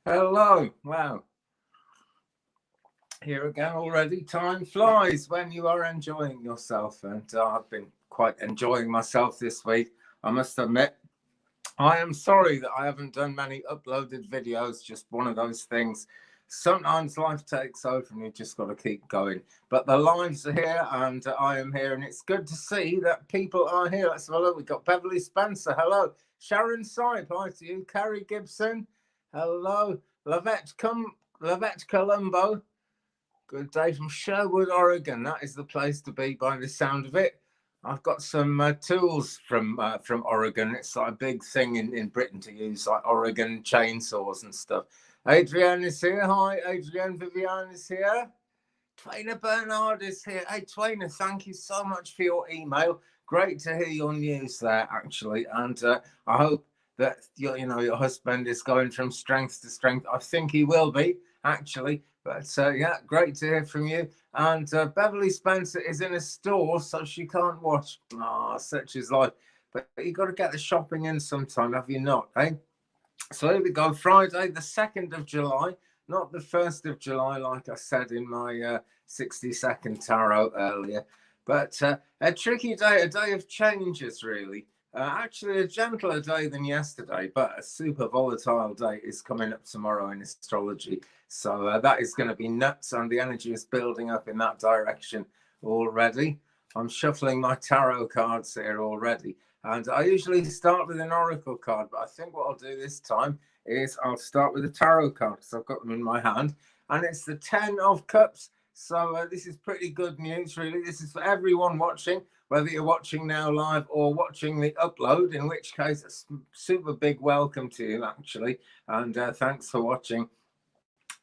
Hello. Wow. Here again already. Time flies when you are enjoying yourself. And I've been quite enjoying myself this week, I must admit. I am sorry that I haven't done many uploaded videos, just one of those things. Sometimes life takes over and you just got to keep going. But the lives are here and I am here, and it's good to see that people are here. Let's have a look. We've got Beverly Spencer. Hello. Sharon Sipe. Hi to you. Carrie Gibson. Hello. Lavette Colombo. Good day from Sherwood, Oregon. That is the place to be by the sound of it. I've got some tools from Oregon. It's like a big thing in Britain to use, like Oregon chainsaws and stuff. Adrienne is here. Hi, Adrienne. Viviane is here. Twaina Bernard is here. Hey, Twaina, thank you so much for your email. Great to hear your news there, actually. And I hope that your husband is going from strength to strength. I think he will be, actually. But yeah, great to hear from you. And Beverly Spencer is in a store, so she can't watch. Ah, such is life. But you've got to get the shopping in sometime, have you not, eh? So here we go, Friday, the 2nd of July, not the 1st of July, like I said in my 60-second tarot earlier. But a tricky day, a day of changes, really. Actually, a gentler day than yesterday, but a super volatile day is coming up tomorrow in astrology. So that is going to be nuts, and the energy is building up in that direction already. I'm shuffling my tarot cards here already. And I usually start with an oracle card, but I think what I'll do this time is I'll start with a tarot card because I've got them in my hand. And it's the 10 of Cups. So this is pretty good news, really. This is for everyone watching, whether you're watching now live or watching the upload, in which case a super big welcome to you, actually. And thanks for watching.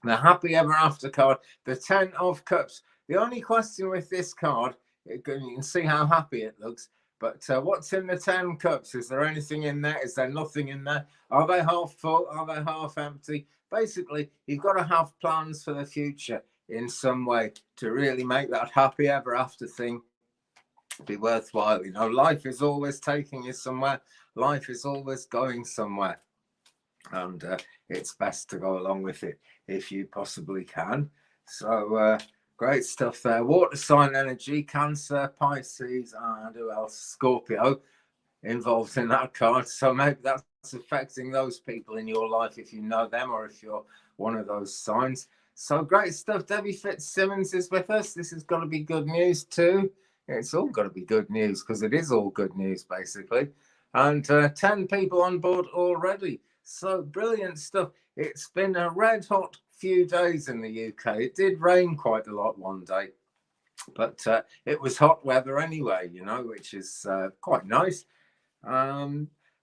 The Happy Ever After card, the 10 of Cups. The only question with this card, you can see how happy it looks. But what's in the 10 cups? Is there anything in there? Is there nothing in there? Are they half full? Are they half empty? Basically, you've got to have plans for the future in some way to really make that happy ever after thing be worthwhile. You know, life is always taking you somewhere. Life is always going somewhere. And it's best to go along with it if you possibly can. So great stuff there. Water sign energy, Cancer, Pisces, and who else? Scorpio involved in that card. So maybe that's affecting those people in your life if you know them or if you're one of those signs. So great stuff. Debbie Fitzsimmons is with us. This has got to be good news too. It's all got to be good news because it is all good news, basically. And 10 people on board already. So brilliant stuff. It's been a red hot few days in the UK. It did rain quite a lot one day, but it was hot weather anyway, you know, which is quite nice.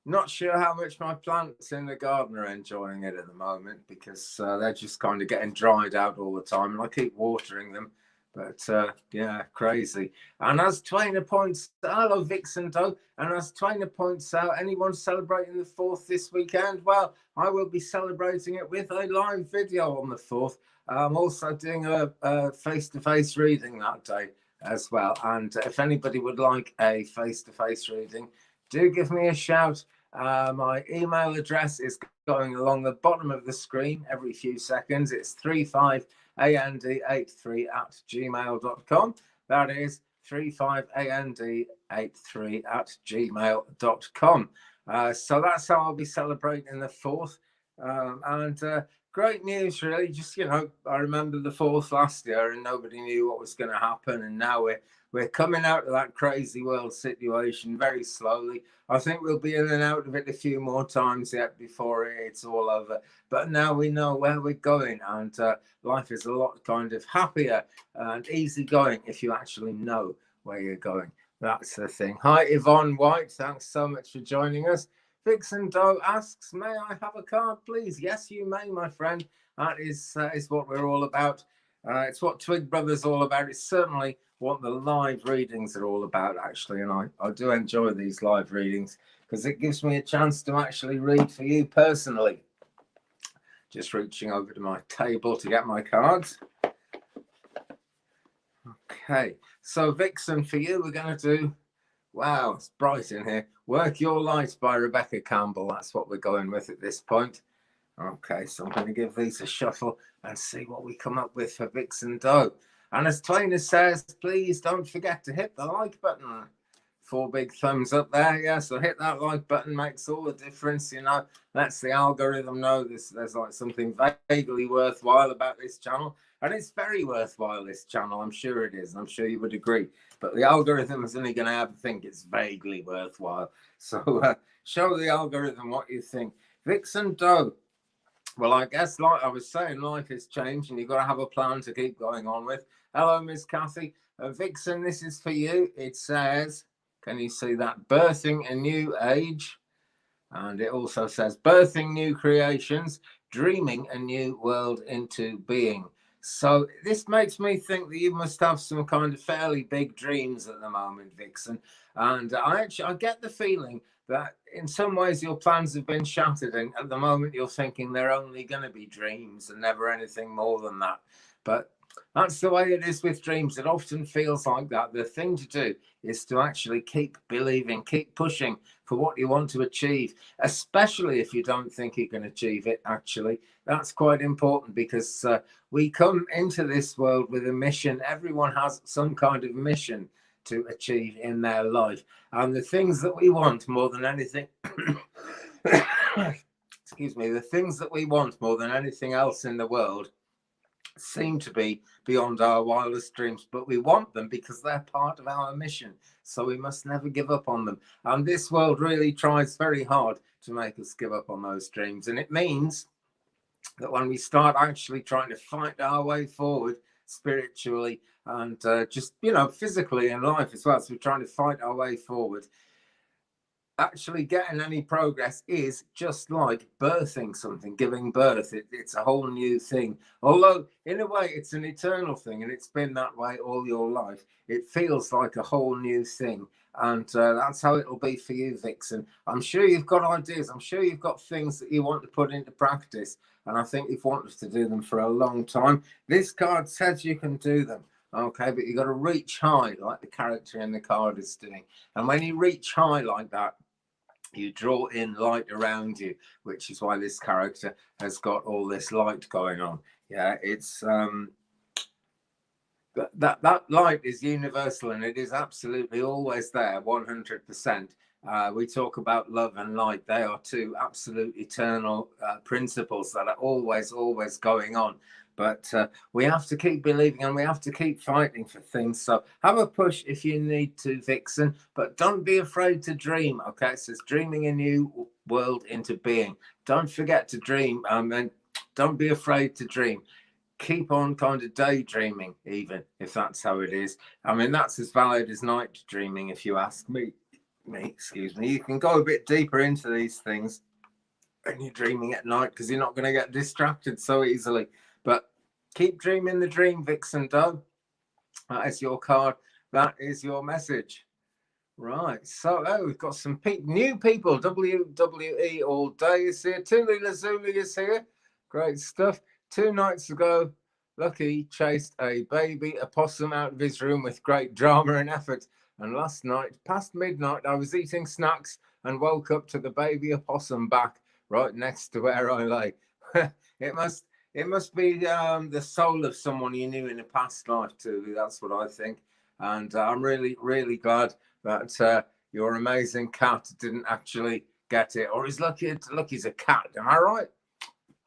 Not sure how much my plants in the garden are enjoying it at the moment because they're just kind of getting dried out all the time, and I keep watering them. But yeah, crazy. And as Twaina points out, hello Vixen Doe, and as Twaina points out, anyone celebrating the 4th this weekend? Well, I will be celebrating it with a live video on the 4th. I'm also doing a face-to-face reading that day as well. And if anybody would like a face-to-face reading, do give me a shout. My email address is going along the bottom of the screen every few seconds. It's 35and83@gmail.com. That is 35and83@gmail.com. So that's how I'll be celebrating the 4th. And great news, really. Just, you know, I remember the 4th last year and nobody knew what was going to happen. And now we're coming out of that crazy world situation very slowly. I think we'll be in and out of it a few more times yet before it's all over. But now we know where we're going, and life is a lot kind of happier and easygoing if you actually know where you're going. That's the thing. Hi, Yvonne White. Thanks so much for joining us. Vixen Doe asks, may I have a card, please? Yes, you may, my friend. That is what we're all about. It's what Twig Brothers all about. It's certainly what the live readings are all about, actually. And I do enjoy these live readings because it gives me a chance to actually read for you personally. Just reaching over to my table to get my cards. Okay, so Vixen, for you, we're going to do, wow, it's bright in here. Work Your Light by Rebecca Campbell. That's what we're going with at this point. Okay, so I'm going to give these a shuffle and see what we come up with for Vixen Doe. And as Twainer says, please don't forget to hit the like button. 4 big thumbs up there. Yeah, so hit that like button, makes all the difference, you know. Lets the algorithm know there's like something vaguely worthwhile about this channel. And it's very worthwhile, this channel. I'm sure it is. I'm sure you would agree. But the algorithm is only going to have to think it's vaguely worthwhile. So show the algorithm what you think. Vixen Doe. Well, I guess, like I was saying, life has changed and you've got to have a plan to keep going on with. Hello, Miss Kathy. Vixen, this is for you. It says, can you see that? Birthing a new age. And it also says, birthing new creations, dreaming a new world into being. So this makes me think that you must have some kind of fairly big dreams at the moment, Vixen. And I get the feeling that in some ways your plans have been shattered, and at the moment you're thinking they're only going to be dreams and never anything more than that. But that's the way it is with dreams. It often feels like that. The thing to do is to actually keep believing, keep pushing for what you want to achieve, especially if you don't think you can achieve it. Actually, that's quite important, because we come into this world with a mission. Everyone has some kind of mission to achieve in their life, and the things that we want more than anything excuse me, the things that we want more than anything else in the world seem to be beyond our wildest dreams, but we want them because they're part of our mission. So we must never give up on them. And this world really tries very hard to make us give up on those dreams. And it means that when we start actually trying to fight our way forward spiritually and just, you know, physically in life as well, so we're trying to fight our way forward, actually getting any progress is just like birthing something, giving birth. It's a whole new thing. Although, in a way, it's an eternal thing, and it's been that way all your life. It feels like a whole new thing. And that's how it'll be for you, Vixen. I'm sure you've got ideas. I'm sure you've got things that you want to put into practice. And I think you've wanted to do them for a long time. This card says you can do them. Okay, but you've got to reach high, like the character in the card is doing. And when you reach high like that, you draw in light around you, which is why this character has got all this light going on. Yeah, it's that light is universal, and it is absolutely always there, 100%. We talk about love and light. They are two absolute eternal principles that are always going on. But we have to keep believing, and we have to keep fighting for things. So have a push if you need to, Vixen, but don't be afraid to dream. Okay, it says dreaming a new world into being. Don't forget to dream, and don't be afraid to dream. Keep on kind of daydreaming, even if that's how it is. I mean, that's as valid as night dreaming, if you ask me. Excuse me. You can go a bit deeper into these things when you're dreaming at night, because you're not going to get distracted so easily. But keep dreaming the dream, Vixen Doe. That is your card. That is your message. Right. So we've got some new people. WWE all day is here. Tuli Lazuli is here. Great stuff. 2 nights ago, Lucky chased a baby opossum out of his room with great drama and effort. And last night, past midnight, I was eating snacks and woke up to the baby opossum back right next to where I lay. it must be the soul of someone you knew in a past life, Tuli. That's what I think. And I'm really glad that your amazing cat didn't actually get it, or is Lucky's a cat. Am I right?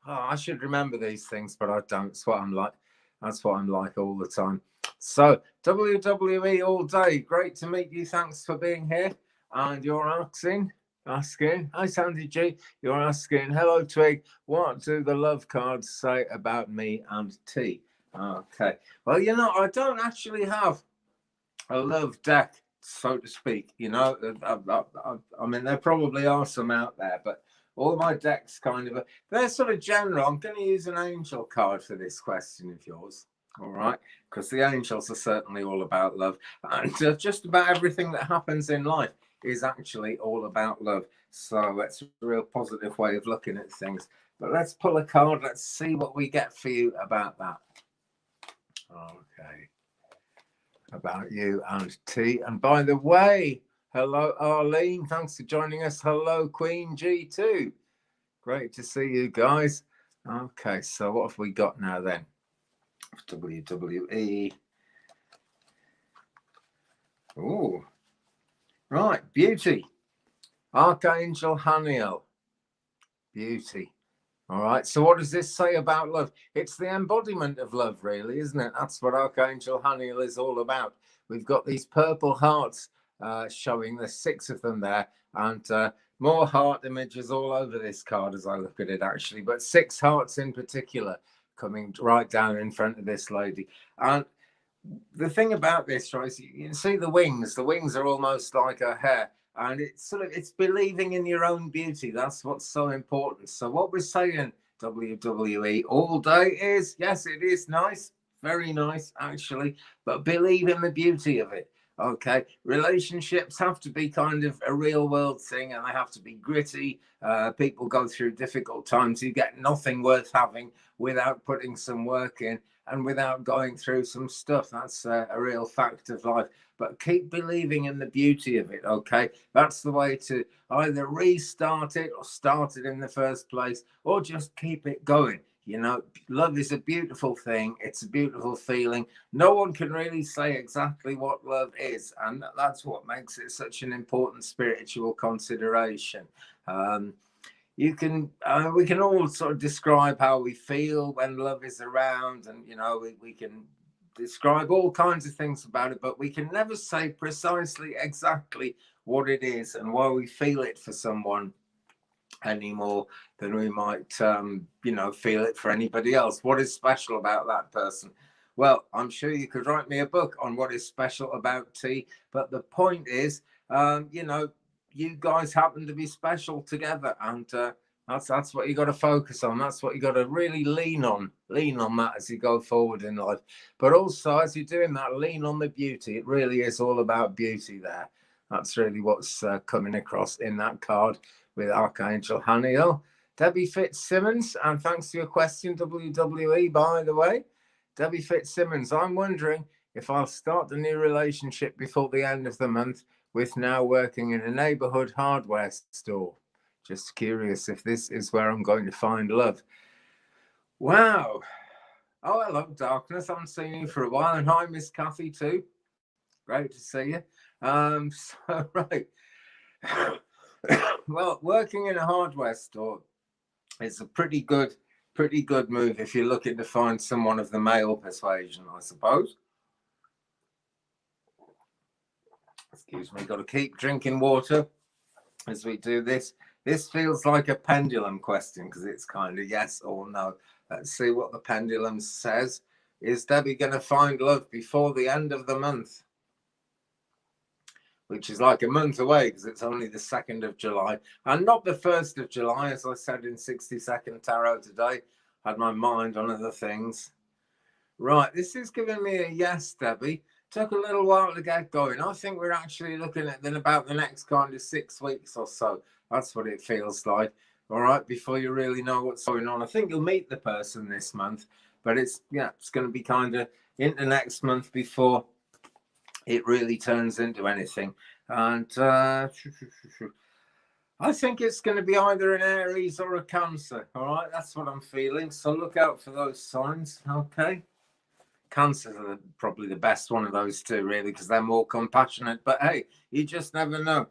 Oh, I should remember these things, but I don't. That's what I'm like. That's what I'm like all the time. So WWE all day. Great to meet you. Thanks for being here. And you're asking, hi Sandy G. You're asking, hello Twig. What do the love cards say about me and T? Okay. Well, you know, I don't actually have a love deck, so to speak. You know, I mean, there probably are some out there, but all my decks kind of, they're sort of general. I'm going to use an angel card for this question of yours. All right, because the angels are certainly all about love, and just about everything that happens in life is actually all about love. So it's a real positive way of looking at things. But let's pull a card. Let's see what we get for you about that. Okay. About you and T. And by the way, hello Arlene, thanks for joining us. Hello Queen G2. Great to see you guys. Okay, so what have we got now then? WWE. Oh, right, beauty. Archangel Haniel. Beauty. All right, so what does this say about love? It's the embodiment of love, really, isn't it? That's what Archangel Haniel is all about. We've got these purple hearts showing, there's 6 of them there, and more heart images all over this card as I look at it, actually, but 6 hearts in particular coming right down in front of this lady. And the thing about this, right, is you can see the wings are almost like her hair, and it's believing in your own beauty. That's what's so important. So what we're saying, WWE, all day is, yes, it is nice, very nice actually, but believe in the beauty of it. Okay, relationships have to be kind of a real world thing, and they have to be gritty. People go through difficult times. You get nothing worth having without putting some work in and without going through some stuff. That's a real fact of life. But keep believing in the beauty of it, okay? That's the way to either restart it or start it in the first place, or just keep it going. You know, love is a beautiful thing. It's a beautiful feeling. No one can really say exactly what love is, and that's what makes it such an important spiritual consideration. We can all sort of describe how we feel when love is around, and we can describe all kinds of things about it, but we can never say precisely exactly what it is and why we feel it for someone any more than we might feel it for anybody else. What is special about that person? Well, I'm sure you could write me a book on what is special about T, but the point is, you guys happen to be special together, and that's what you got to focus on. That's what you got to really lean on that as you go forward in life. But also, as you're doing that, lean on the beauty. It really is all about beauty there. That's really what's coming across in that card with Archangel Haniel. Debbie Fitzsimmons, and thanks for your question, WWE, by the way. Debbie Fitzsimmons, I'm wondering if I'll start the new relationship before the end of the month with now working in a neighborhood hardware store. Just curious if this is where I'm going to find love. Wow. Oh, hello, Darkness. I haven't seen you for a while. And hi, Miss Kathy, too. Great to see you. So, right. Well, working in a hardware store is a pretty good move if you're looking to find someone of the male persuasion, I suppose. Excuse me, got to keep drinking water as we do this. This feels like a pendulum question because it's kind of yes or no. Let's see what the pendulum says. Is Debbie going to find love before the end of the month? Which is like a month away because it's only the 2nd of July and not the 1st of July, as I said in 60-second tarot today. Had my mind on other things. Right, this is giving me a yes, Debbie. Took a little while to get going. I think we're actually looking at then about the next kind of 6 weeks or so. That's what it feels like. All right, before you really know what's going on. I think you'll meet the person this month, but it's going to be kind of into next month before it really turns into anything. And I think it's going to be either an Aries or a Cancer. All right, that's what I'm feeling. So look out for those signs. Okay. Cancers are probably the best one of those two, really, because they're more compassionate. But hey, you just never know.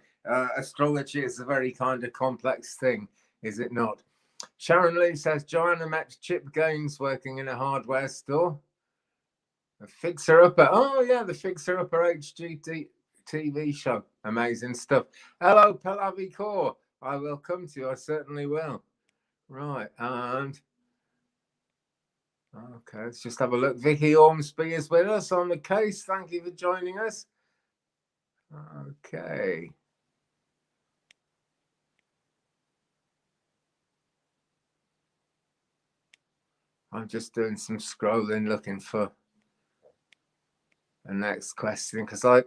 Astrology is a very kind of complex thing, is it not? Sharon Lee says, Joanna met Chip Gaines working in a hardware store. A fixer-upper. Oh, yeah, the fixer-upper HGT TV show. Amazing stuff. Hello, Pallavi Kaur. I will come to you. I certainly will. Right, and okay, let's just have a look. Vicky Ormsby is with us on the case. Thank you for joining us. Okay. I'm just doing some scrolling, looking for the next question because I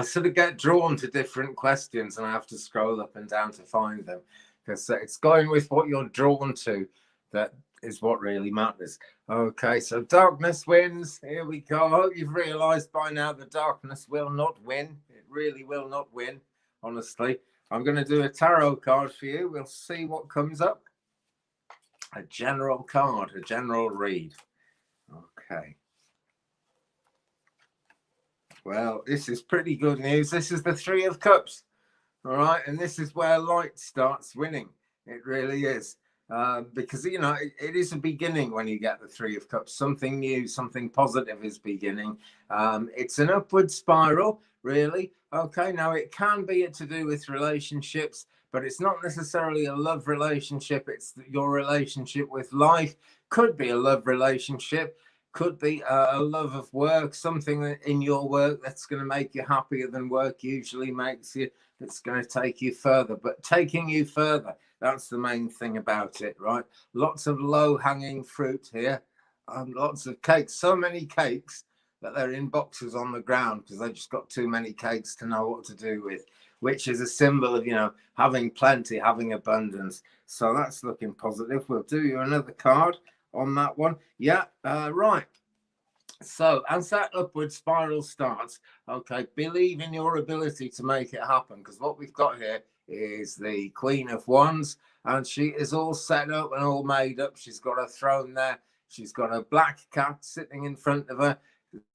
sort of get drawn to different questions and I have to scroll up and down to find them because it's going with what you're drawn to that is what really matters. Okay, so darkness wins. Here we go. I hope you've realized by now that darkness will not win. It really will not win, honestly. I'm going to do a tarot card for you. We'll see what comes up. A general card, a general read. Okay. Well, this is pretty good news. This is the Three of Cups. All right. And this is where light starts winning. It really is. Because, you know, it is a beginning when you get the Three of Cups. Something new, something positive is beginning. It's an upward spiral, really. Okay. Now, it can be to do with relationships, but it's not necessarily a love relationship. It's your relationship with life. Could be a love relationship. Could be a love of work, something in your work that's going to make you happier than work usually makes you, that's going to take you further. But taking you further, that's the main thing about it, right? Lots of low-hanging fruit here, lots of cakes, so many cakes that they're in boxes on the ground because they just got too many cakes to know what to do with, which is a symbol of, you know, having plenty, having abundance. So that's looking positive. We'll do you another card on that one. Yeah, right. So as that upward spiral starts, okay, believe in your ability to make it happen, because what we've got here is the Queen of Wands, and she is all set up and all made up. She's got a throne there. She's got a black cat sitting in front of her,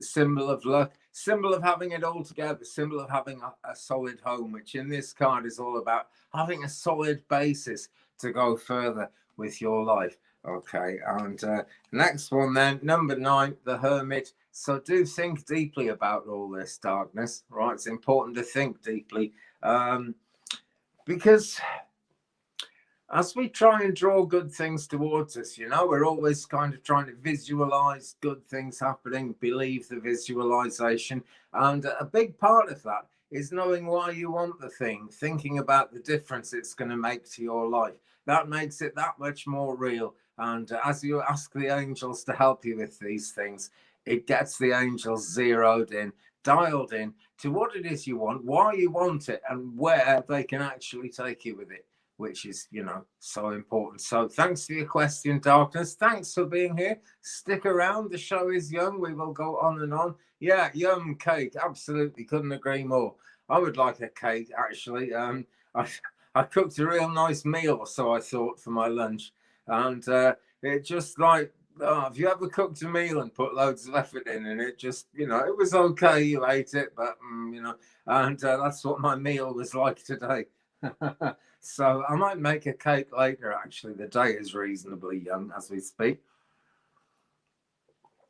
symbol of luck, symbol of having it all together, symbol of having a solid home, which in this card is all about having a solid basis to go further with your life. Okay, and next one then, number 9, the Hermit. So do think deeply about all this darkness, right? It's important to think deeply, because as we try and draw good things towards us, you know, we're always kind of trying to visualize good things happening, believe the visualization. And a big part of that is knowing why you want the thing, thinking about the difference it's going to make to your life. That makes it that much more real. And as you ask the angels to help you with these things, it gets the angels zeroed in, dialed in to what it is you want, why you want it, and where they can actually take you with it, which is, you know, so important. So thanks for your question, Darkness. Thanks for being here. Stick around. The show is young. We will go on and on. Yeah, yum cake. Absolutely. Couldn't agree more. I would like a cake, actually. I cooked a real nice meal, so I thought, for my lunch. And it just like, have you ever cooked a meal and put loads of effort in, and it just, you know, it was okay. You ate it, but, you know, and that's what my meal was like today. So I might make a cake later, actually. The day is reasonably young as we speak.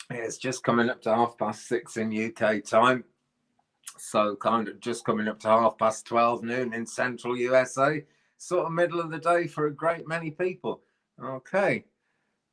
It's just coming up to 6:30 in UK time. So kind of just coming up to 12:30 noon in central USA. Sort of middle of the day for a great many people. Okay.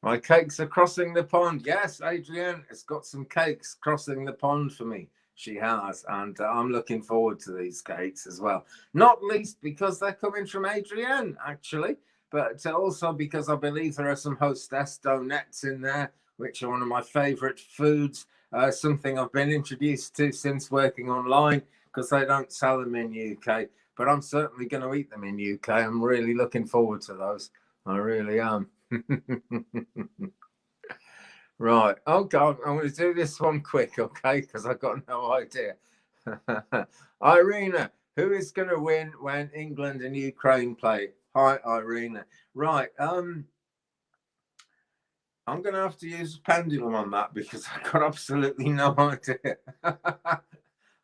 My cakes are crossing the pond. Yes, Adrienne has got some cakes crossing the pond for me. She has, and I'm looking forward to these cakes as well. Not least because they're coming from Adrienne, actually, but also because I believe there are some Hostess donuts in there, which are one of my favorite foods, something I've been introduced to since working online, because they don't sell them in UK, but I'm certainly going to eat them in UK. I'm really looking forward to those. I really am. Right. Oh, God. I'm going to do this one quick, okay? Because I've got no idea. Irina, who is going to win when England and Ukraine play? Hi, Irina. Right. I'm going to have to use a pendulum on that because I've got absolutely no idea.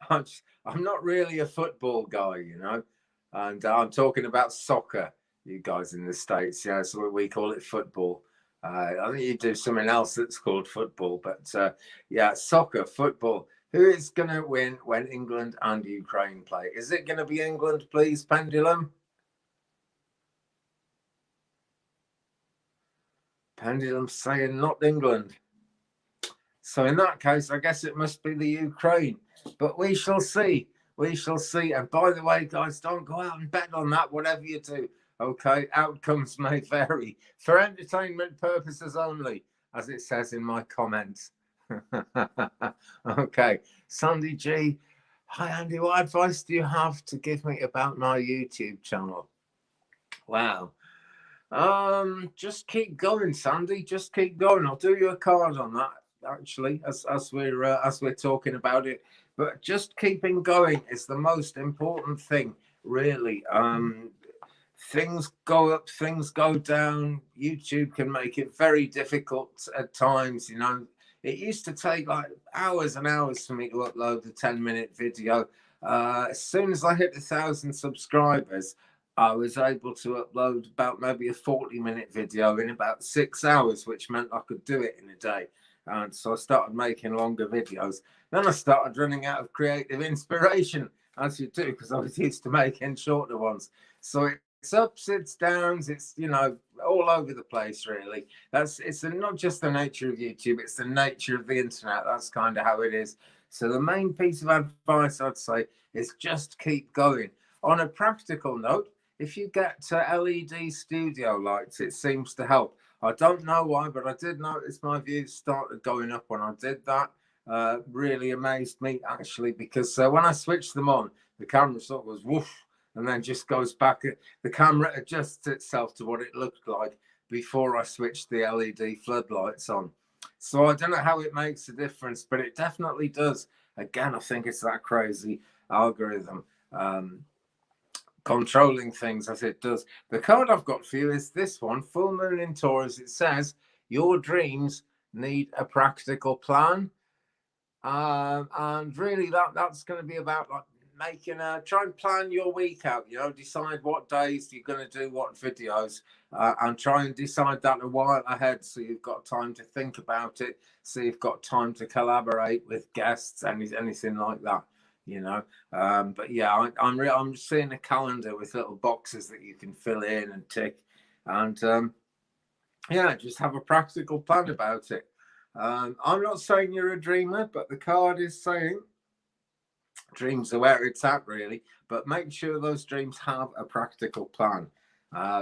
I'm not really a football guy, you know, and I'm talking about soccer, you guys in the States. Yeah, so we call it football. I think you do something else that's called football, but yeah, soccer, football. Who is going to win when England and Ukraine play? Is it going to be England, please, Pendulum? Pendulum saying not England. So in that case, I guess it must be the Ukraine. But we shall see. We shall see. And by the way, guys, don't go out and bet on that, whatever you do. Okay, outcomes may vary for entertainment purposes only, as it says in my comments. Okay, Sandy G. Hi, Andy. What advice do you have to give me about my YouTube channel? Wow. Just keep going, Sandy. Just keep going. I'll do you a card on that, actually, as we're talking about it. But just keeping going is the most important thing. really. Things go up, things go down. YouTube can make it very difficult at times. You know, it used to take like hours and hours for me to upload a 10-minute video. As soon as I hit 1,000 subscribers, I was able to upload about maybe a 40-minute video in about 6 hours, which meant I could do it in a day. And so I started making longer videos. Then I started running out of creative inspiration, as you do, because I was used to making shorter ones. So it's ups, it's downs, it's, you know, all over the place, really. It's not just the nature of YouTube, it's the nature of the internet. That's kind of how it is. So the main piece of advice I'd say is just keep going. On a practical note, if you get LED studio lights, it seems to help. I don't know why, but I did notice my views started going up when I did that. Really amazed me, actually, because when I switched them on, the camera sort of goes woof, and then just goes back. The camera adjusts itself to what it looked like before I switched the LED floodlights on. So I don't know how it makes a difference, but it definitely does. Again, I think it's that crazy algorithm controlling things as it does. The card I've got for you is this one, Full Moon in Taurus. It says, your dreams need a practical plan. And really that's going to be about like try and plan your week out, you know, decide what days you're going to do what videos, and try and decide that a while ahead so you've got time to think about it, so you've got time to collaborate with guests, anything like that, you know. But yeah, I'm seeing a calendar with little boxes that you can fill in and tick, and yeah, just have a practical plan about it. I'm not saying you're a dreamer, but the card is saying dreams are where it's at, really. But make sure those dreams have a practical plan,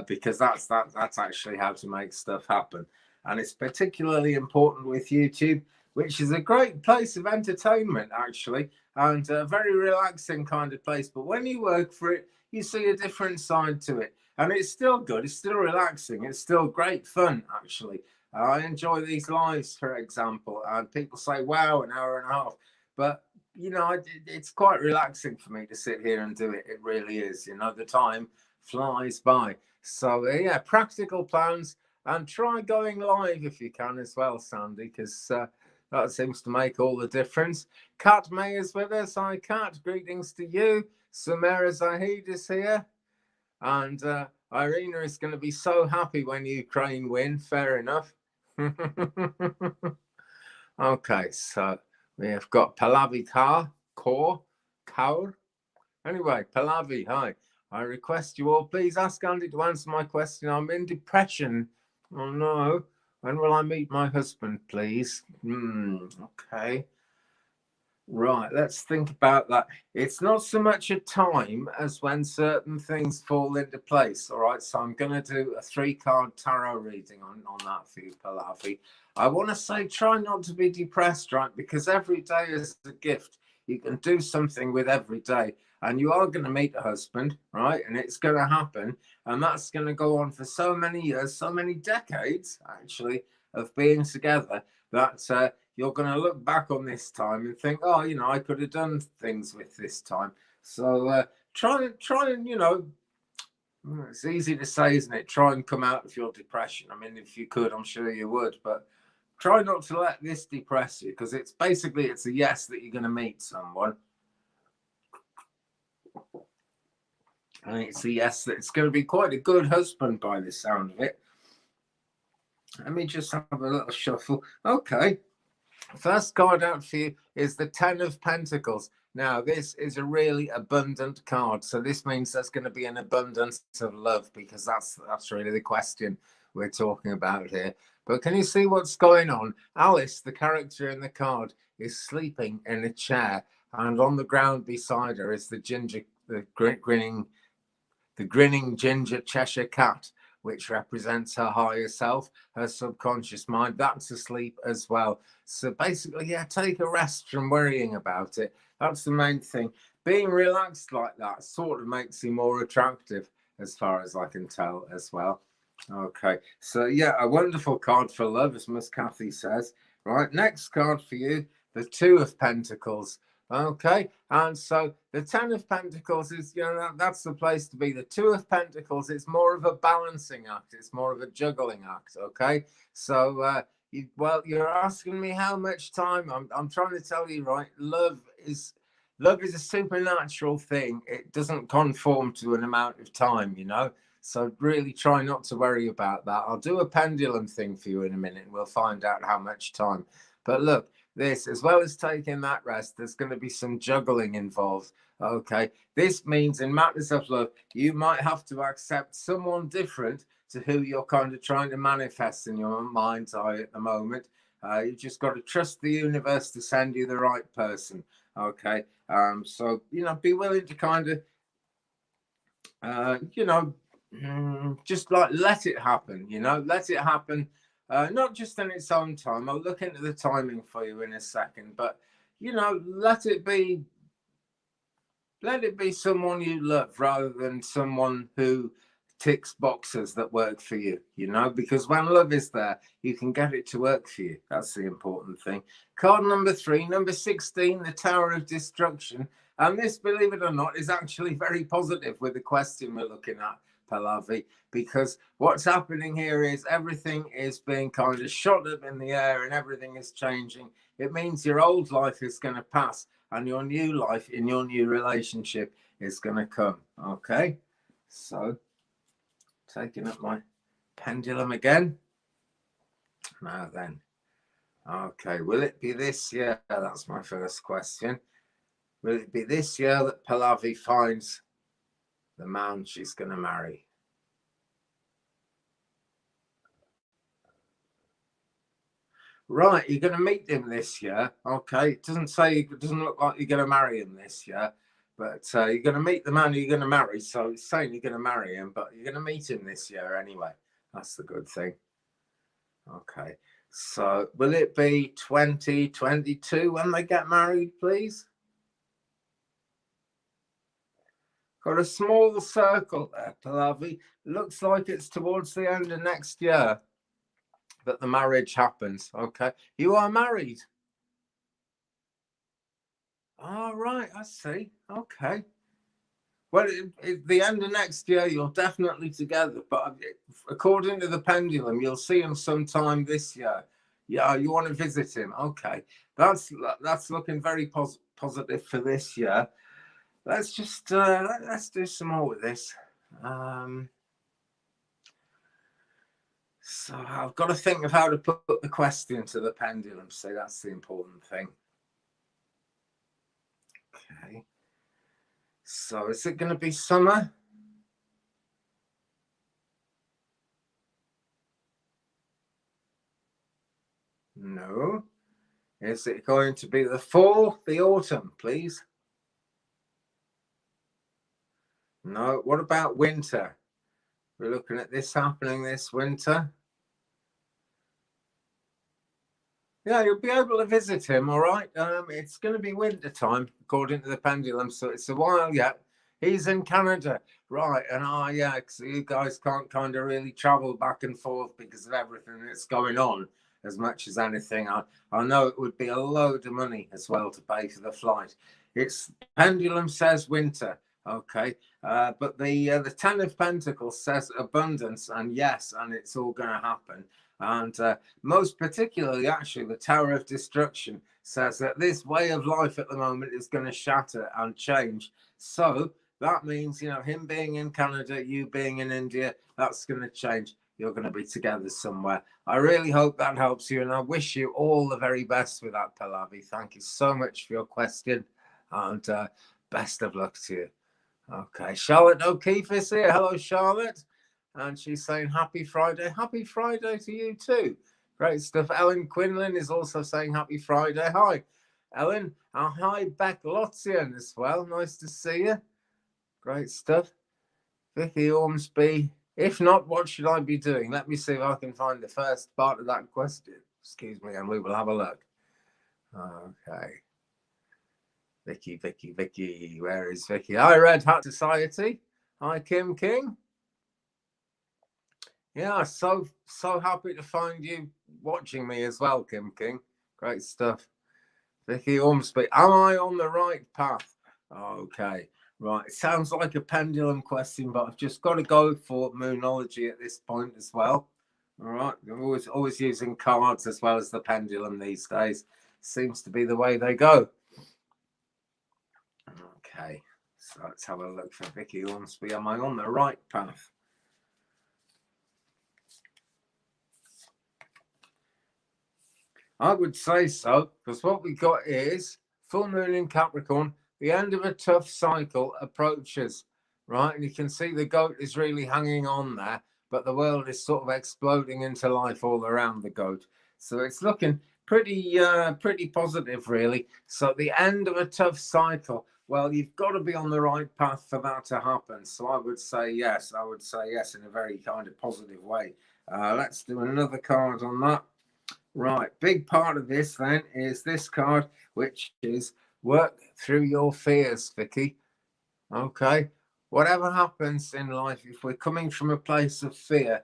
because that's actually how to make stuff happen. And it's particularly important with YouTube, which is a great place of entertainment, actually, and a very relaxing kind of place. But when you work for it, you see a different side to it. And it's still good. It's still relaxing. It's still great fun, actually. I enjoy these lives, for example, and people say, wow, an hour and a half. But, you know, it's quite relaxing for me to sit here and do it. It really is. You know, the time flies by. So, yeah, practical plans, and try going live if you can as well, Sandy, because that seems to make all the difference. Kat May is with us. Hi, Kat. Greetings to you. Samira Zahid is here. And Irina is going to be so happy when Ukraine win. Fair enough. Okay, so we have got Pallavi Kaur. Anyway, Pallavi, hi. I request you all, please ask Andy to answer my question. I'm in depression. Oh no. When will I meet my husband, please? Okay. Right, let's think about that. It's not so much a time as when certain things fall into place. All right, so I'm going to do a 3-card tarot reading on that for you, Pallavi. I want to say try not to be depressed, right? Because every day is a gift. You can do something with every day, and you are going to meet a husband, right? And it's going to happen, and that's going to go on for so many years, so many decades, actually, of being together that you're going to look back on this time and think, oh, you know, I could have done things with this time. So try and, you know, it's easy to say, isn't it? Try and come out of your depression. I mean, if you could, I'm sure you would, but try not to let this depress you, because it's a yes that you're going to meet someone. And it's a yes that it's going to be quite a good husband by the sound of it. Let me just have a little shuffle. Okay. First card out for you is the 10 of Pentacles. Now, this is a really abundant card. So this means there's going to be an abundance of love, because that's really the question we're talking about here. But can you see what's going on? Alice, the character in the card, is sleeping in a chair, and on the ground beside her is the grinning ginger Cheshire cat, which represents her higher self, her subconscious mind. That's asleep as well. So basically, yeah, take a rest from worrying about it. That's the main thing. Being relaxed like that sort of makes you more attractive, as far as I can tell as well. Okay, so yeah, a wonderful card for love, as Miss Kathy says. Right, next card for you, the 2 of Pentacles. Okay, and so the Ten of Pentacles is, that's the place to be. The Two of Pentacles, it's more of a balancing act. It's more of a juggling act. Okay, so you're asking me how much time. I'm trying to tell you, right? Love is a supernatural thing. It doesn't conform to an amount of time, So really try not to worry about that. I'll do a pendulum thing for you in a minute, and we'll find out how much time. But look, this, as well as taking that rest, there's going to be some juggling involved. Okay, this means in matters of love, you might have to accept someone different to who you're kind of trying to manifest in your mind's eye at the moment. You just got to trust the universe to send you the right person. Okay, so be willing to kind of just like let it happen. Let it happen. Not just in its own time. I'll look into the timing for you in a second, but let it be someone you love rather than someone who ticks boxes that work for you, because when love is there, you can get it to work for you. That's the important thing. Card number 3, number 16, the Tower of Destruction. And this, believe it or not, is actually very positive with the question we're looking at, Pallavi, because what's happening here is everything is being kind of shot up in the air and everything is changing. It means your old life is going to pass and your new life in your new relationship is going to come. Okay, so taking up my pendulum again. Now then, okay, will it be this year? That's my first question. Will it be this year that Pallavi finds the man she's going to marry? Right, you're going to meet him this year. Okay, it doesn't look like you're going to marry him this year, but you're going to meet the man you're going to marry. So it's saying you're going to marry him, but you're going to meet him this year anyway. That's the good thing. Okay, so will it be 2022 when they get married, please? Got a small circle there, Pallavi. Looks like it's towards the end of next year that the marriage happens. Okay, you are married. All right, I see. Okay. Well, at the end of next year, you're definitely together. But according to the pendulum, you'll see him sometime this year. Yeah, you want to visit him. Okay, that's looking very positive for this year. Let's just let's do some more with this. So I've got to think of how to put the question to the pendulum. So that's the important thing. Okay. So is it going to be summer? No. Is it going to be the fall, the autumn, please? No. What about winter? We're looking at this happening this winter. Yeah, you'll be able to visit him, all right? It's going to be winter time, according to the pendulum, so it's a while yet. He's in Canada, right? And yeah, because you guys can't kind of really travel back and forth because of everything that's going on as much as anything. I know it would be a load of money as well to pay for the flight. It's pendulum says winter, okay, but the Ten of Pentacles says abundance, and yes, and it's all going to happen. And most particularly, actually, the Tower of Destruction says that this way of life at the moment is going to shatter and change. So that means, him being in Canada, you being in India, that's going to change. You're going to be together somewhere. I really hope that helps you, and I wish you all the very best with that, Pallavi. Thank you so much for your question, and best of luck to you. Okay, Charlotte O'Keefe is here. Hello, Charlotte. And she's saying happy Friday. Happy Friday to you too. Great stuff. Ellen Quinlan is also saying happy Friday. Hi, Ellen. Hi, Beck Lotzian as well. Nice to see you. Great stuff. Vicky Ormsby. If not, what should I be doing? Let me see if I can find the first part of that question. Excuse me, and we will have a look. Okay. Vicky. Where is Vicky? Hi, Red Hat Society. Hi, Kim King. Yeah, so happy to find you watching me as well, Kim King. Great stuff. Vicky Ormsby, am I on the right path? Okay, right. It sounds like a pendulum question, but I've just got to go for Moonology at this point as well. All right, I'm always using cards as well as the pendulum these days. Seems to be the way they go. Okay, so let's have a look for Vicky Ormsby. Am I on the right path? I would say so, because what we got is full moon in Capricorn. The end of a tough cycle approaches, right? And you can see the goat is really hanging on there, but the world is sort of exploding into life all around the goat. So it's looking pretty positive, really. So the end of a tough cycle. Well, you've got to be on the right path for that to happen. So I would say yes. I would say yes in a very kind of positive way. Let's do another card on that. Right, big part of this then is this card, which is work through your fears, Vicky. Okay, whatever happens in life, if we're coming from a place of fear,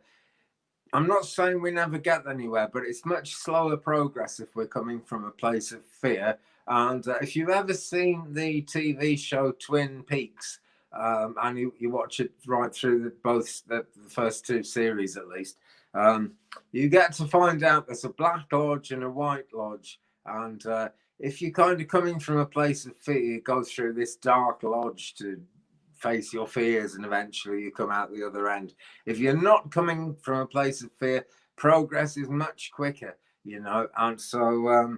I'm not saying we never get anywhere, but it's much slower progress if we're coming from a place of fear. And if you've ever seen the TV show Twin Peaks, and you watch it right through both the first two series at least, you get to find out there's a black lodge and a white lodge. And if you're kind of coming from a place of fear, you go through this dark lodge to face your fears and eventually you come out the other end. If you're not coming from a place of fear, progress is much quicker, and so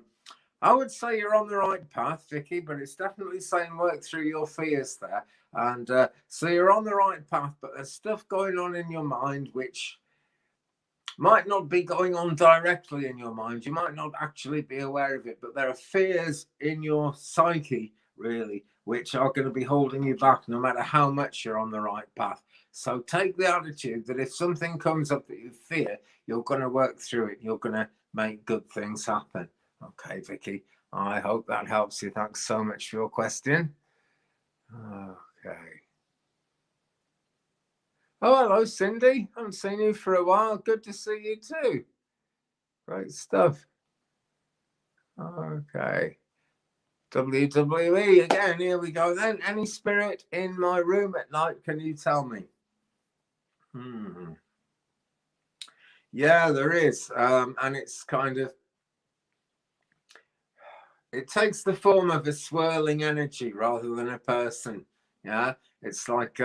I would say you're on the right path, Vicky, but it's definitely saying work through your fears there. And so you're on the right path, but there's stuff going on in your mind which might not be going on directly in your mind. You might not actually be aware of it, but there are fears in your psyche, really, which are going to be holding you back no matter how much you're on the right path. So take the attitude that if something comes up that you fear, you're going to work through it. You're going to make good things happen. Okay, Vicky, I hope that helps you. Thanks so much for your question. Okay. Oh, hello, Cindy. I haven't seen you for a while. Good to see you too. Great stuff. Okay. WWE again. Here we go then. Any spirit in my room at night? Can you tell me? Yeah, there is. And it's kind of, it takes the form of a swirling energy rather than a person. Yeah. It's like,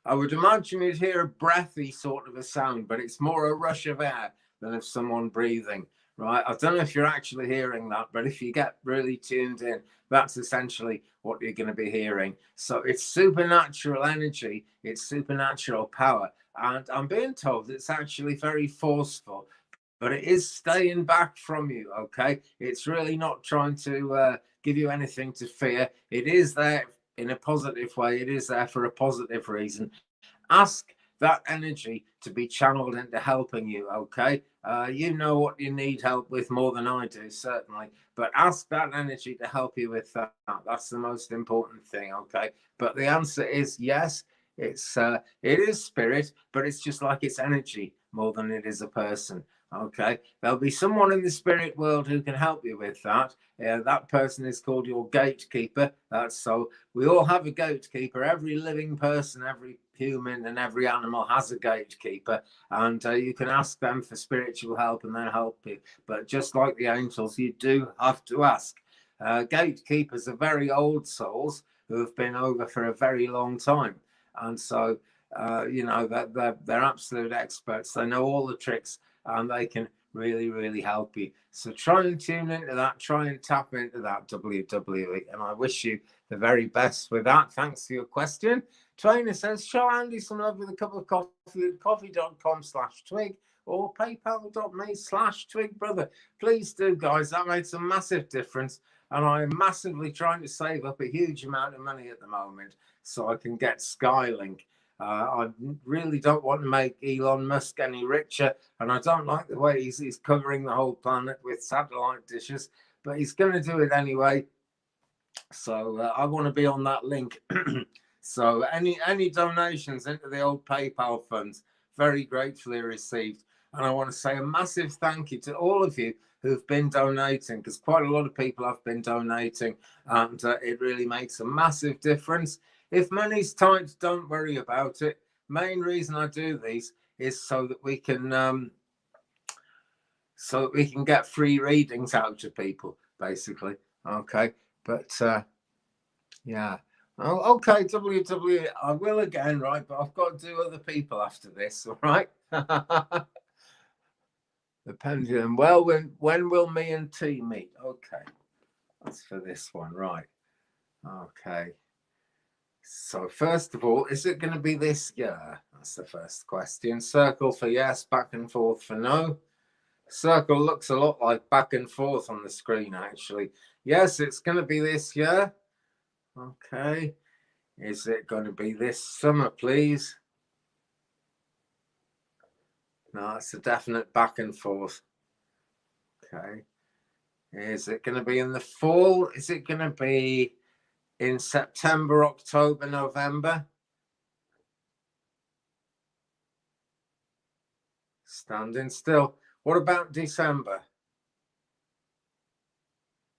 I would imagine you'd hear a breathy sort of a sound, but it's more a rush of air than of someone breathing, right? I don't know if you're actually hearing that, but if you get really tuned in, that's essentially what you're going to be hearing. So it's supernatural energy, it's supernatural power. And I'm being told it's actually very forceful, but it is staying back from you, okay? It's really not trying to give you anything to fear. It is there in a positive way. It is there for a positive reason. Ask that energy to be channeled into helping you, okay? You know what you need help with more than I do, certainly. But ask that energy to help you with that. That's the most important thing, okay? But the answer is yes. It is spirit, but it's just like it's energy more than it is a person. Okay, there'll be someone in the spirit world who can help you with that. That person is called your gatekeeper. That's so we all have a gatekeeper. Every living person, every human, and every animal has a gatekeeper, and you can ask them for spiritual help, and they'll help you. But just like the angels, you do have to ask. Gatekeepers are very old souls who have been over for a very long time, and so they're absolute experts. They know all the tricks and they can really help you. So try and tune into that, try and tap into that WWE. And I wish you the very best with that. Thanks for your question. Trainer says, show Andy some love with a cup of coffee at coffee.com/twig or paypal.me/twigbrother. Please do, guys. That made some massive difference. And I'm massively trying to save up a huge amount of money at the moment so I can get Skylink. I really don't want to make Elon Musk any richer, and I don't like the way he's covering the whole planet with satellite dishes, but he's going to do it anyway. So I want to be on that link. So any donations into the old PayPal funds, very gratefully received. And I want to say a massive thank you to all of you who've been donating, because quite a lot of people have been donating, and it really makes a massive difference. If money's tight, don't worry about it. Main reason I do these is so that we can get free readings out to people, basically. Okay, but yeah. Oh, okay, WW. I will again, right? But I've got to do other people after this, all right? The pendulum. Well, when will me and T meet? Okay, that's for this one, right? Okay. So first of all, is it going to be this year? That's the first question. Circle for yes, back and forth for no. Circle looks a lot like back and forth on the screen, actually. Yes, it's going to be this year. Okay. Is it going to be this summer, please? No, it's a definite back and forth. Okay. Is it going to be in the fall? Is it going to be in September, October, November? Standing still. What about December?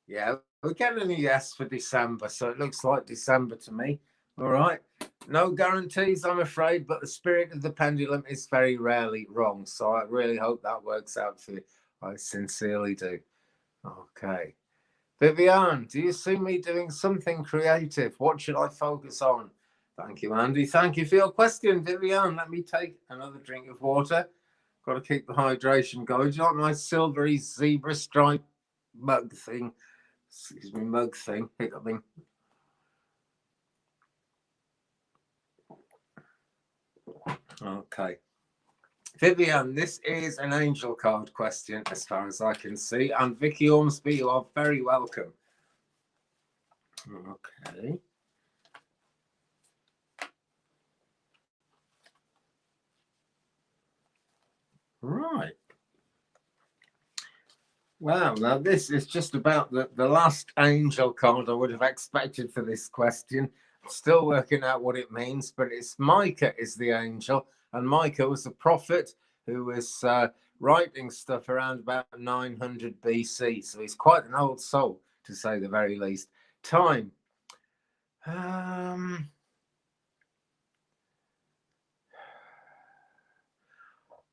Yeah, we're getting a yes for December, so it looks like December to me. All right. No guarantees, I'm afraid, but the spirit of the pendulum is very rarely wrong. So I really hope that works out for you. I sincerely do. Okay. Vivian, do you see me doing something creative? What should I focus on? Thank you, Andy. Thank you for your question, Vivian. Let me take another drink of water. Got to keep the hydration going. Do you like my silvery zebra stripe mug thing? Excuse me, mug thing, hiccuping. Okay. Vivian, this is an angel card question as far as I can see. And Vicky Ormsby, you are very welcome. Okay. Right. Wow, now this is just about the last angel card I would have expected for this question. Still working out what it means, but it's Micah is the angel, and Micah was a prophet who was writing stuff around about 900 BC. So he's quite an old soul, to say the very least. Time.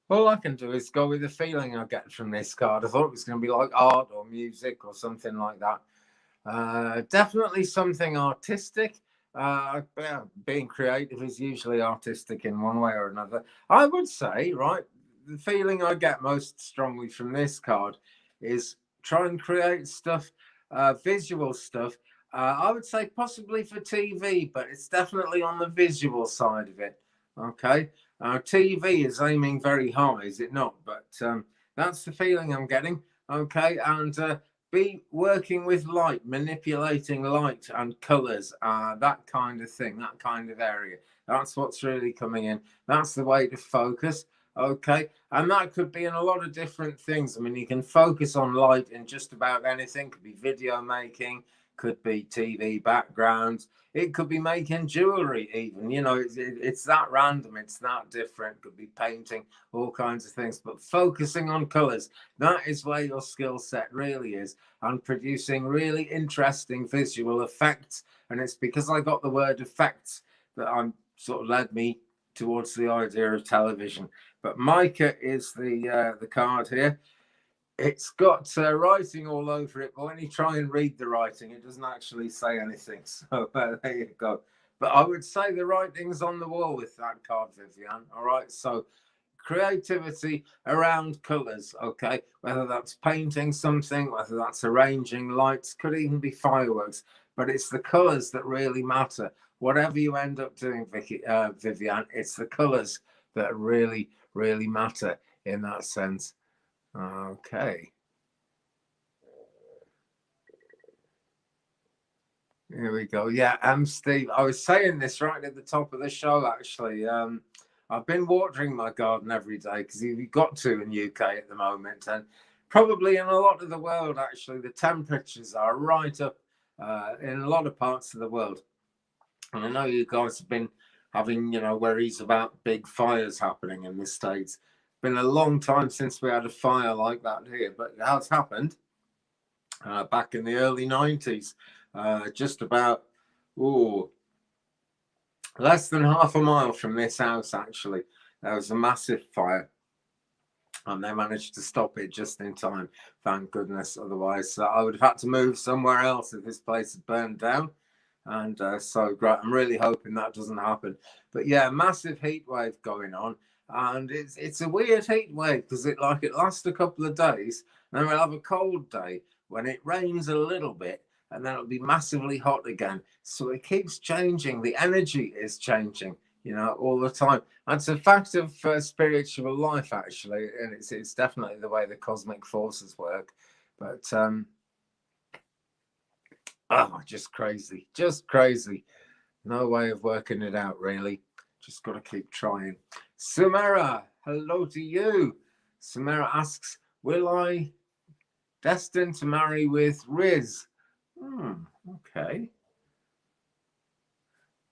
All I can do is go with the feeling I get from this card. I thought it was going to be like art or music or something like that. Definitely something artistic. Being creative is usually artistic in one way or another. I would say, right, the feeling I get most strongly from this card is try and create stuff, visual stuff. I would say possibly for TV, but it's definitely on the visual side of it. Okay. TV is aiming very high, is it not? But that's the feeling I'm getting. Okay. And be working with light, manipulating light and colors, that kind of thing, that kind of area. That's what's really coming in. That's the way to focus. Okay. And that could be in a lot of different things. I mean, you can focus on light in just about anything. Could be video making, could be TV backgrounds. It could be making jewelry, even. You know, it's that random. It's that different. Could be painting, all kinds of things. But focusing on colors, that is where your skill set really is, and producing really interesting visual effects. And it's because I got the word effects that I'm sort of led me towards the idea of television. But Micah is the card here. It's got writing all over it, but when you try and read the writing, it doesn't actually say anything. So there you go. But I would say the writing's on the wall with that card, Vivian. All right. So creativity around colors, okay? Whether that's painting something, whether that's arranging lights, could even be fireworks. But it's the colors that really matter. Whatever you end up doing, Vivian, it's the colors that really, really matter in that sense. Okay. Here we go. Yeah, Steve. I was saying this right at the top of the show, actually. I've been watering my garden every day because you've got to in UK at the moment, and probably in a lot of the world, actually, the temperatures are right up in a lot of parts of the world. And I know you guys have been having, worries about big fires happening in the States. been a long time since we had a fire like that here, but it has happened back in the early 90s, just about less than half a mile from this house. Actually, there was a massive fire and they managed to stop it just in time, thank goodness. Otherwise I would have had to move somewhere else if this place had burned down. And so great, I'm really hoping that doesn't happen. But yeah, massive heat wave going on, and it's a weird heat wave because it lasts a couple of days, and then we'll have a cold day when it rains a little bit, and then it'll be massively hot again. So it keeps changing. The energy is changing, all the time. That's a fact of spiritual life, actually, and it's definitely the way the cosmic forces work. But just crazy. No way of working it out, really. Just got to keep trying. Sumera, hello to you. Sumera asks, will I destined to marry with Riz? Okay.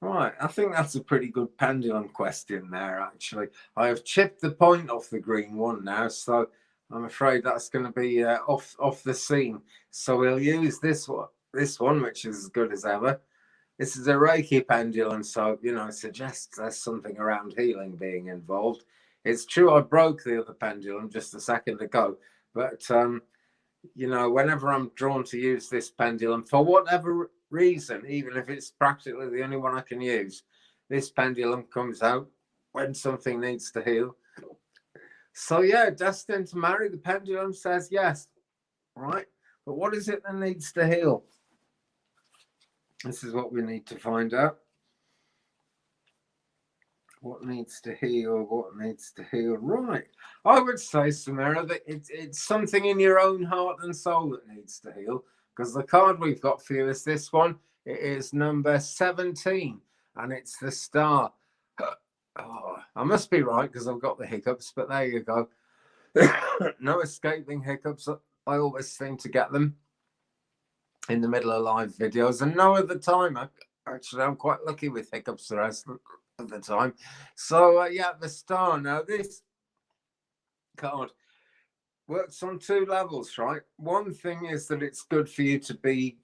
Right, I think that's a pretty good pendulum question there, actually. I have chipped the point off the green one now, so I'm afraid that's going to be off the scene. So we'll use this one, which is as good as ever. This is a Reiki pendulum, so, it suggests there's something around healing being involved. It's true I broke the other pendulum just a second ago, but, whenever I'm drawn to use this pendulum, for whatever reason, even if it's practically the only one I can use, this pendulum comes out when something needs to heal. So, yeah, destined to marry, the pendulum says yes, right? But what is it that needs to heal? This is what we need to find out. What needs to heal? What needs to heal? Right. I would say, Sumera, that it's something in your own heart and soul that needs to heal. Because the card we've got for you is this one. It is number 17. And it's the star. Oh, I must be right because I've got the hiccups. But there you go. No escaping hiccups. I always seem to get them in the middle of live videos. And no other time. Actually, I'm quite lucky with hiccups the rest of the time. So yeah, the star. Now this card works on two levels, right? One thing is that it's good for you to be,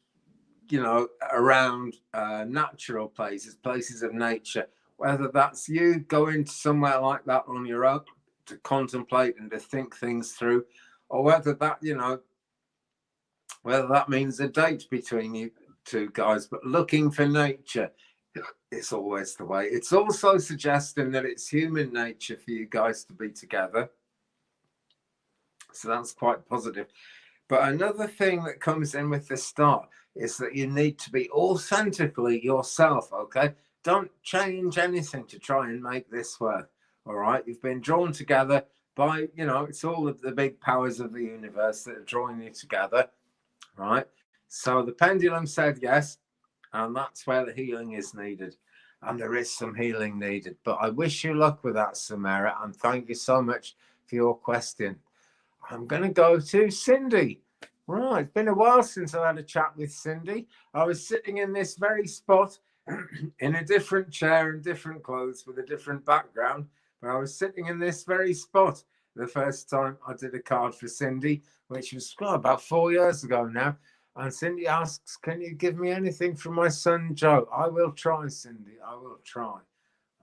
around natural places of nature, whether that's you going to somewhere like that on your own to contemplate and to think things through, or whether that means a date between you two guys, but looking for nature. It's always the way. It's also suggesting that it's human nature for you guys to be together. So that's quite positive. But another thing that comes in with the star is that you need to be authentically yourself, okay? Don't change anything to try and make this work, all right? You've been drawn together by, it's all of the big powers of the universe that are drawing you together, right? So the pendulum said yes, and that's where the healing is needed. And there is some healing needed. But I wish you luck with that, Sumera, and thank you so much for your question. I'm going to go to Cindy. Right, it's been a while since I had a chat with Cindy. I was sitting in this very spot in a different chair and different clothes with a different background. But I was sitting in this very spot the first time I did a card for Cindy, which was about 4 years ago now. And Cindy asks, can you give me anything from my son, Joe? I will try, Cindy. I will try.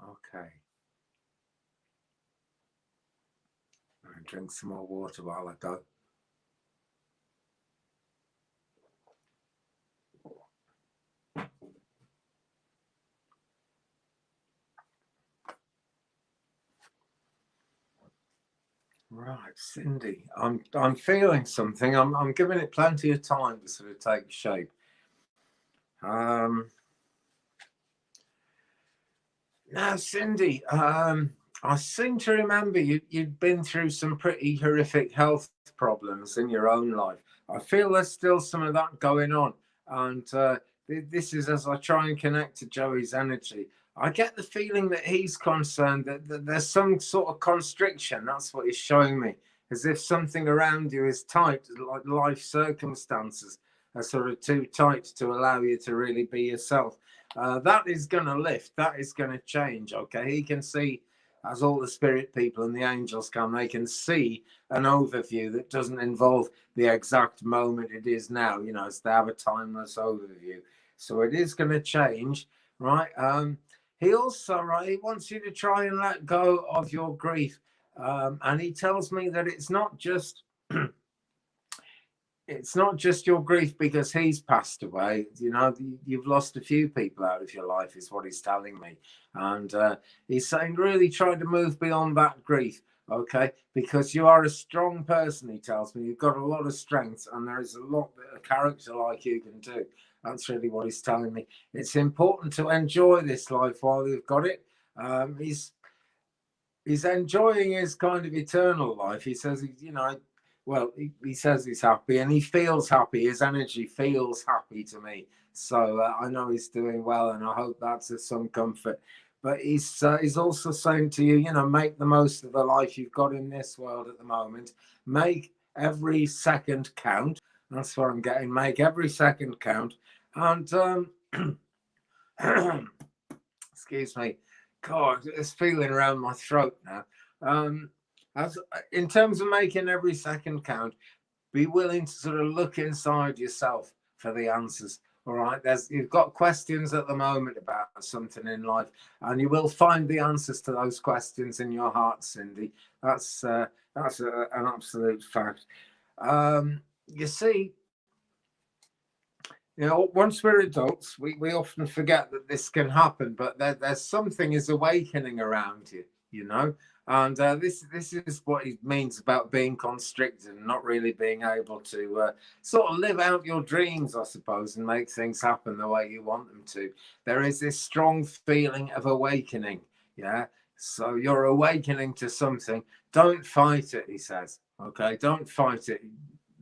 Okay. I'll drink some more water while I go. Right, Cindy, I'm feeling something. I'm giving it plenty of time to sort of take shape. Now, Cindy, I seem to remember you'd been through some pretty horrific health problems in your own life. I feel there's still some of that going on, and this is as I try and connect to Joey's energy. I get the feeling that he's concerned that there's some sort of constriction. That's what he's showing me, as if something around you is tight, like life circumstances are sort of too tight to allow you to really be yourself. That is going to lift. That is going to change. Okay, he can see as all the spirit people and the angels can. They can see an overview that doesn't involve the exact moment it is now. You know, it's they have a timeless overview. So it is going to change, right? He also, right, he wants you to try and let go of your grief. And he tells me that it's not just it's not just your grief because he's passed away. You know, you've lost a few people out of your life, is what he's telling me. And he's saying, really try to move beyond that grief, okay? Because you are a strong person, he tells me. You've got a lot of strength, and there is a lot that a character like you can do. That's really what he's telling me. It's important to enjoy this life while you've got it. He's enjoying his kind of eternal life. He says, you know, well, he says he's happy and he feels happy. His energy feels happy to me. So I know he's doing well, and I hope that's of some comfort. But he's also saying to you, you know, make the most of the life you've got in this world at the moment. Make every second count. That's what I'm getting. Make every second count. And excuse me, God, it's feeling around my throat now. As in terms of making every second count, be willing to sort of look inside yourself for the answers. All right, you've got questions at the moment about something in life, and you will find the answers to those questions in your heart, Cindy. That's an absolute fact. You see, you know, once we're adults, we often forget that this can happen, but there's something is awakening around you, you know. And this is what it means about being constricted and not really being able to sort of live out your dreams, I suppose, and make things happen the way you want them to. There is this strong feeling of awakening, yeah. So you're awakening to something. Don't fight it, he says. Okay, don't fight it.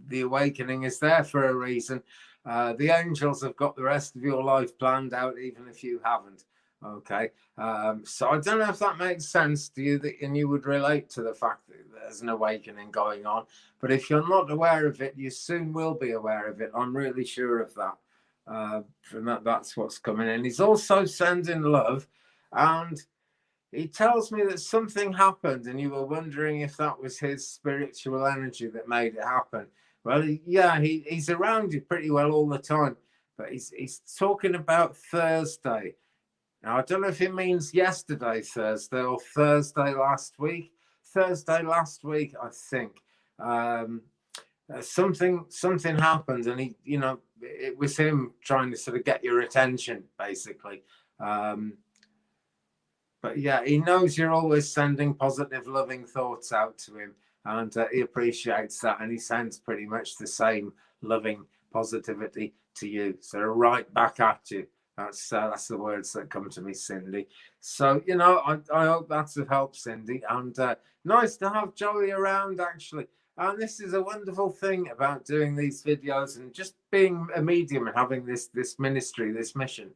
The awakening is there for a reason. The angels have got the rest of your life planned out, even if you haven't. Okay. So I don't know if that makes sense to you, and you would relate to the fact that there's an awakening going on. But if you're not aware of it, you soon will be aware of it. I'm really sure of that. That's what's coming in. He's also sending love, and he tells me that something happened, and you were wondering if that was his spiritual energy that made it happen. Well, he's around you pretty well all the time, but he's talking about Thursday. Now, I don't know if it means yesterday Thursday or Thursday last week. Thursday last week, I think. Something happened, and he, you know, it was him trying to sort of get your attention, basically. But yeah, he knows you're always sending positive, loving thoughts out to him, and he appreciates that, and he sends pretty much the same loving positivity to you. So right back at you. That's the words that come to me, Cindy. So, you know, I hope that's of help, Cindy. And nice to have Joey around, actually. And this is a wonderful thing about doing these videos and just being a medium and having this ministry, this mission.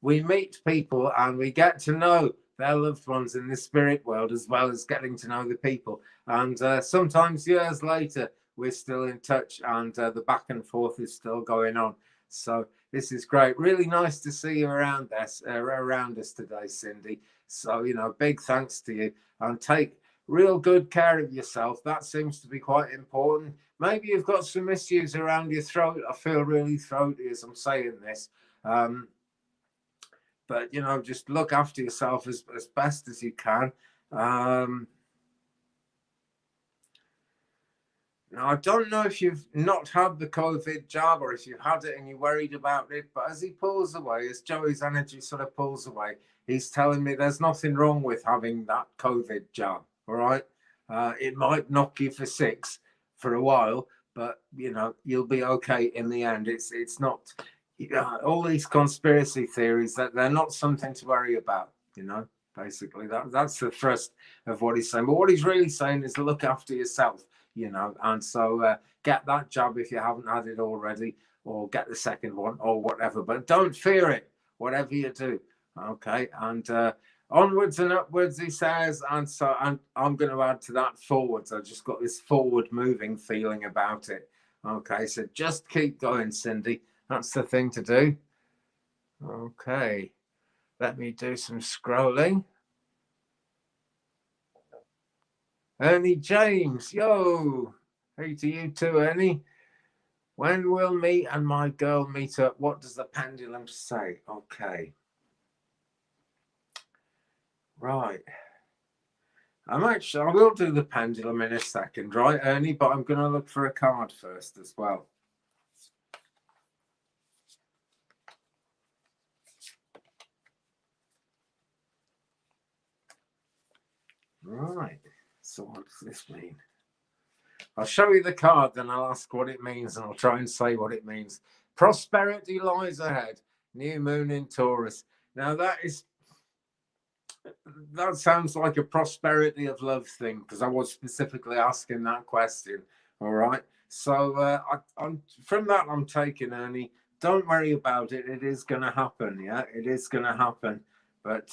We meet people and we get to know their loved ones in the spirit world, as well as getting to know the people. And sometimes years later, we're still in touch, and the back and forth is still going on. So this is great. Really nice to see you around us today, Cindy. So, you know, big thanks to you, and take real good care of yourself. That seems to be quite important. Maybe you've got some issues around your throat. I feel really throaty as I'm saying this. But, you know, just look after yourself as best as you can. Now, I don't know if you've not had the COVID jab or if you had it and you're worried about it, but as he pulls away, as Joey's energy sort of pulls away, he's telling me there's nothing wrong with having that COVID jab, all right? It might knock you for 6 for a while, but, you know, you'll be okay in the end. It's not, all these conspiracy theories, that they're not something to worry about, you know? Basically, that's the thrust of what he's saying. But what he's really saying is look after yourself. You know, and so get that jab if you haven't had it already, or get the second one, or whatever. But don't fear it, whatever you do. Okay, and onwards and upwards, he says. And so I'm going to add to that forwards. I just got this forward moving feeling about it. Okay, so just keep going, Cindy. That's the thing to do. Okay, let me do some scrolling. Ernie James, yo. Hey to you too, Ernie. When will me and my girl meet up? What does the pendulum say? Okay. Right. I will do the pendulum in a second, right, Ernie? But I'm going to look for a card first as well. Right. So what does this mean? I'll show you the card, then I'll ask what it means, and I'll try and say what it means. Prosperity lies ahead. New moon in Taurus. Now that sounds like a prosperity of love thing, because I was specifically asking that question. All right. So I'm from that I'm taking, Ernie. Don't worry about it. It is going to happen. Yeah, it is going to happen. But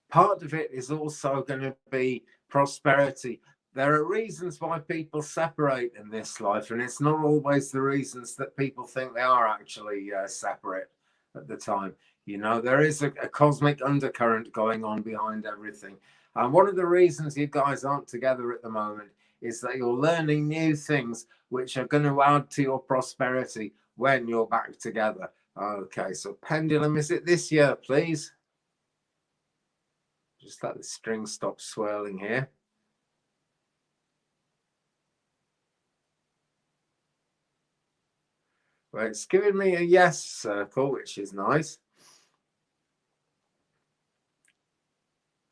part of it is also going to be prosperity. There are reasons why people separate in this life, and it's not always the reasons that people think they are actually separate at the time. You know, there is a cosmic undercurrent going on behind everything. And one of the reasons you guys aren't together at the moment is that you're learning new things which are going to add to your prosperity when you're back together. Okay, so pendulum, is it this year, please? Just let the string stop swirling here. Well, it's giving me a yes circle, which is nice.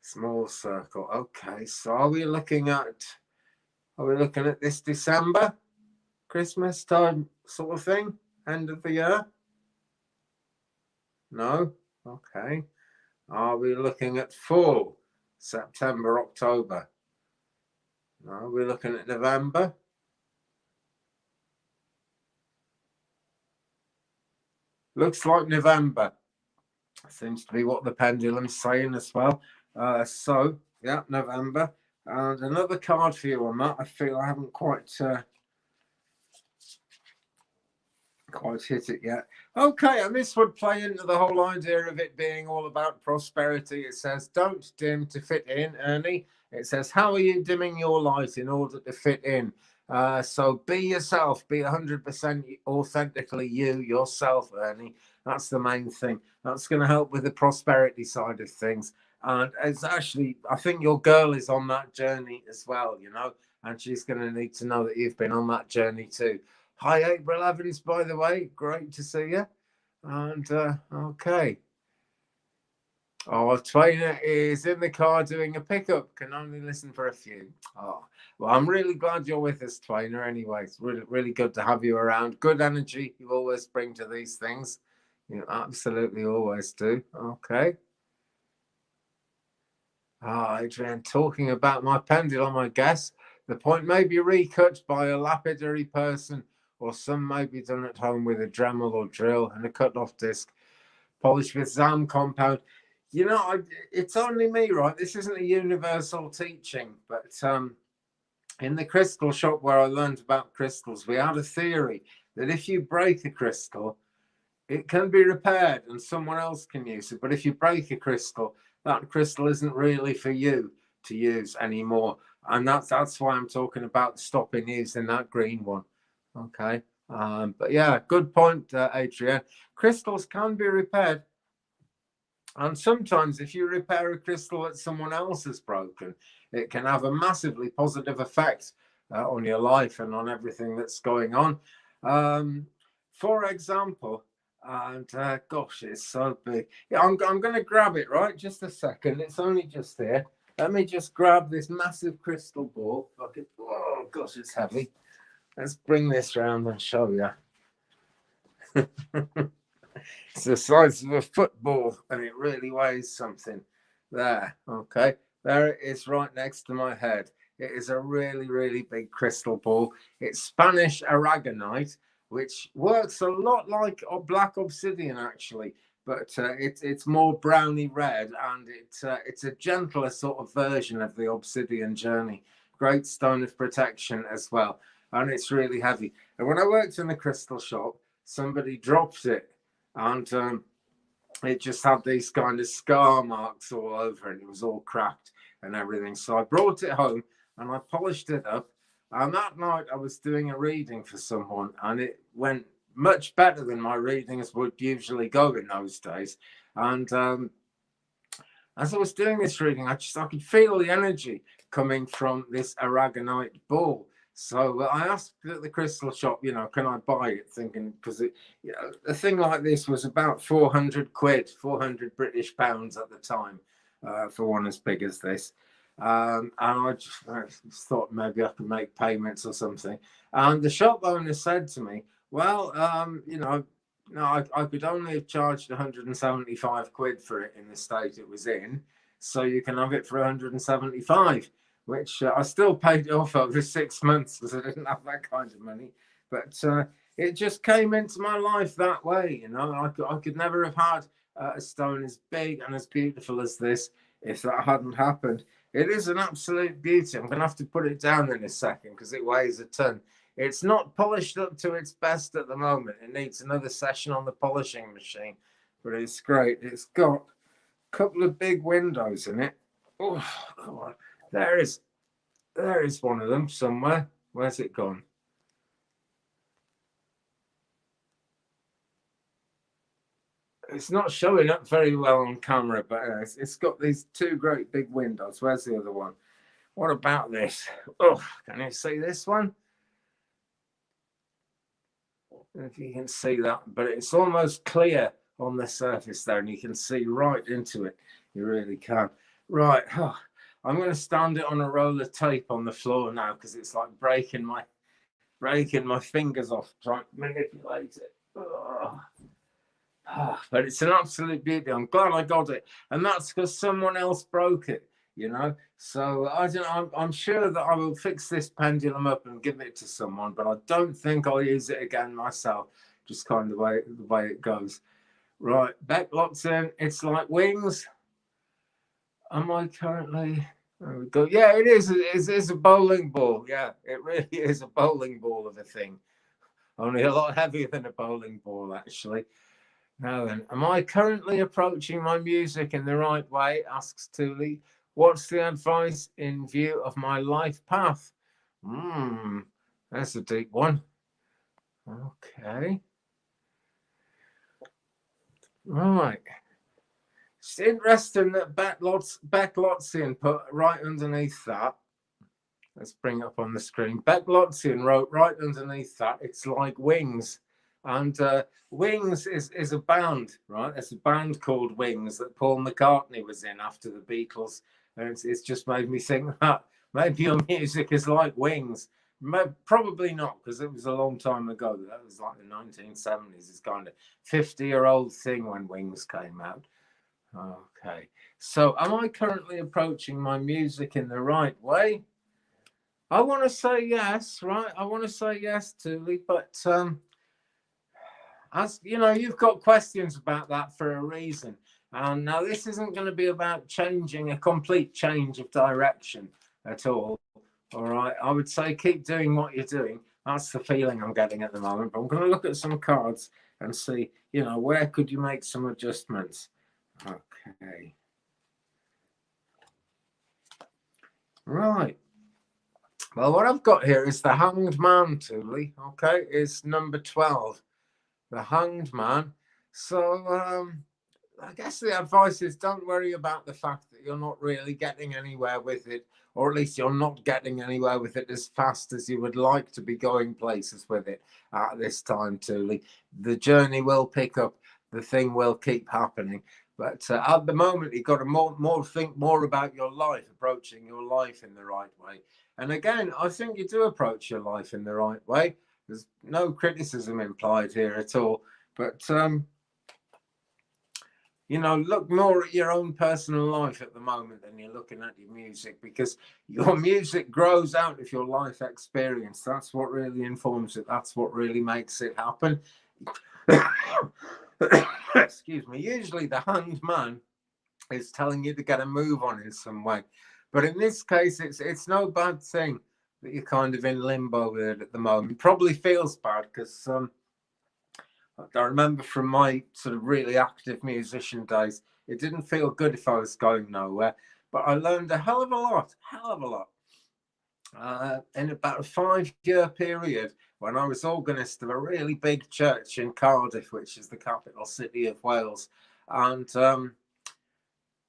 Small circle. Okay, so are we looking at this December, Christmas time sort of thing? End of the year? No? Okay. Are we looking at fall? September, October? No, we're looking at November. Looks like November. Seems to be what the pendulum's saying as well. So, yeah, November. And another card for you on that. I feel I haven't quite hit it yet. Okay, and this would play into the whole idea of it being all about prosperity. It says, don't dim to fit in, Ernie. It says, how are you dimming your light in order to fit in? So be yourself, be 100% authentically you, yourself, Ernie. That's the main thing. That's going to help with the prosperity side of things. And it's actually, I think your girl is on that journey as well, you know, and she's going to need to know that you've been on that journey too. Hi, April Evans, by the way. Great to see you. And okay. Oh, Trainer is in the car doing a pickup. Can only listen for a few. Oh, well, I'm really glad you're with us, Trainer. Anyway, it's really, really good to have you around. Good energy you always bring to these things. You absolutely always do. Okay. Adrian, talking about my pendulum, I guess. The point may be recut by a lapidary person, or some may be done at home with a Dremel or drill and a cut-off disc, polished with ZAM compound. You know, it's only me, right? This isn't a universal teaching, but in the crystal shop where I learned about crystals, we had a theory that if you break a crystal, it can be repaired and someone else can use it. But if you break a crystal, that crystal isn't really for you to use anymore. And that's why I'm talking about stopping using that green one. Okay. But yeah, good point, Adrian. Crystals can be repaired. And sometimes if you repair a crystal that someone else has broken, it can have a massively positive effect on your life and on everything that's going on. For example, and gosh, it's so big. Yeah, I'm going to grab it, right? Just a second. It's only just here. Let me just grab this massive crystal ball. Oh, gosh, it's heavy. Let's bring this round and show you. It's the size of a football and it really weighs something. There, okay. There it is right next to my head. It is a really, really big crystal ball. It's Spanish aragonite, which works a lot like black obsidian, actually, but it's more browny red, and it's a gentler sort of version of the obsidian journey. Great stone of protection as well, and it's really heavy. And when I worked in the crystal shop, somebody dropped it, and it just had these kind of scar marks all over, and it was all cracked. and everything. So I brought it home and I polished it up. And that night I was doing a reading for someone, and it went much better than my readings would usually go in those days. And as I was doing this reading, I could feel the energy coming from this aragonite ball. So I asked at the crystal shop, can I buy it? Thinking, because a thing like this was about 400 quid, 400 British pounds at the time, for one as big as this. And I just thought maybe I could make payments or something. And the shop owner said to me, well, no, I could only have charged 175 quid for it in the state it was in. So you can have it for 175, which I still paid off over 6 months because I didn't have that kind of money. But it just came into my life that way. I could never have had a stone as big and as beautiful as this if that hadn't happened. It is an absolute beauty. I'm going to have to put it down in a second because it weighs a ton. It's not polished up to its best at the moment. It needs another session on the polishing machine, but it's great. It's got a couple of big windows in it. Oh, God. There is one of them somewhere. Where's it gone? It's not showing up very well on camera, but it's got these two great big windows. Where's the other one? What about this? Oh, can you see this one? If you can see that, but it's almost clear on the surface there, and you can see right into it. You really can. Right, I'm going to stand it on a roll of tape on the floor now because it's like breaking my fingers off trying to manipulate it. But it's an absolute beauty. I'm glad I got it, and that's because someone else broke it. So I'm sure that I will fix this pendulum up and give it to someone, but I don't think I'll use it again myself. Just kind of the way it goes. Right, Beck Lotzin, It's Like Wings. Am I currently? There we go. Yeah, it is. It is a bowling ball. Yeah, it really is a bowling ball of a thing. Only a lot heavier than a bowling ball, actually. Now then, am I currently approaching my music in the right way? Asks Thule. What's the advice in view of my life path? That's a deep one. Okay. Right. It's interesting that Beck Lotzian put right underneath that. Let's bring it up on the screen. Beck Lotzian wrote right underneath that, it's like Wings. And Wings is a band, right? It's a band called Wings that Paul McCartney was in after the Beatles. And it's just made me think that maybe your music is like Wings. Probably not, because it was a long time ago. That was like the 1970s. It's kind of 50-year-old thing when Wings came out. Okay. So am I currently approaching my music in the right way? I want to say yes, right? I want to say yes, Thule, but as you know, you've got questions about that for a reason. And now this isn't going to be about changing a complete change of direction at all. All right. I would say keep doing what you're doing. That's the feeling I'm getting at the moment. But I'm going to look at some cards and see, where could you make some adjustments? Okay. Right. Well, what I've got here is the Hanged Man, Thule. Okay, it's number 12. The Hanged Man. So I guess the advice is don't worry about the fact that you're not really getting anywhere with it, or at least you're not getting anywhere with it as fast as you would like to be going places with it at this time, Thule. The journey will pick up. The thing will keep happening. But at the moment, you've got to think more about your life, approaching your life in the right way. And again, I think you do approach your life in the right way. There's no criticism implied here at all. But, look more at your own personal life at the moment than you're looking at your music, because your music grows out of your life experience. That's what really informs it. That's what really makes it happen. Excuse me. Usually the Hanged Man is telling you to get a move on in some way. But in this case, it's no bad thing that you're kind of in limbo with it at the moment. It probably feels bad because I remember from my sort of really active musician days, it didn't feel good if I was going nowhere. but I learned a hell of a lot, in about a 5-year period when I was organist of a really big church in Cardiff, which is the capital city of Wales. And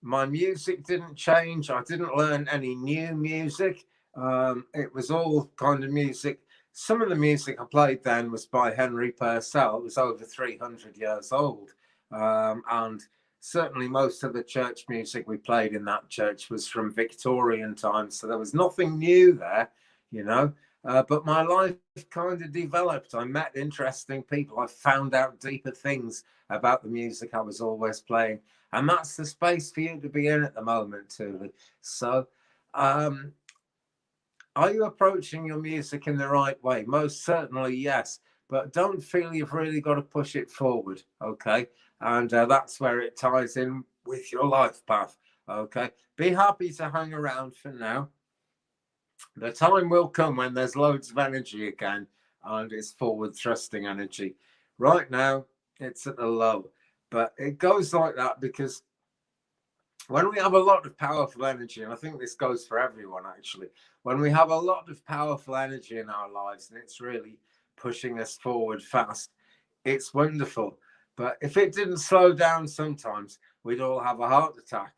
my music didn't change. I didn't learn any new music. It was all kind of music. Some of the music I played then was by Henry Purcell. It was over 300 years old. And certainly most of the church music we played in that church was from Victorian times. So there was nothing new there, you know. But my life kind of developed. I met interesting people. I found out deeper things about the music I was always playing. And that's the space for you to be in at the moment, Thule. So, are you approaching your music in the right way? Most certainly, yes. But don't feel you've really got to push it forward, okay? And that's where it ties in with your life path, okay? Be happy to hang around for now. The time will come when there's loads of energy again, and it's forward thrusting energy. Right now, it's at the low. But it goes like that because when we have a lot of powerful energy, and I think this goes for everyone actually, when we have a lot of powerful energy in our lives and it's really pushing us forward fast, it's wonderful. But if it didn't slow down sometimes, we'd all have a heart attack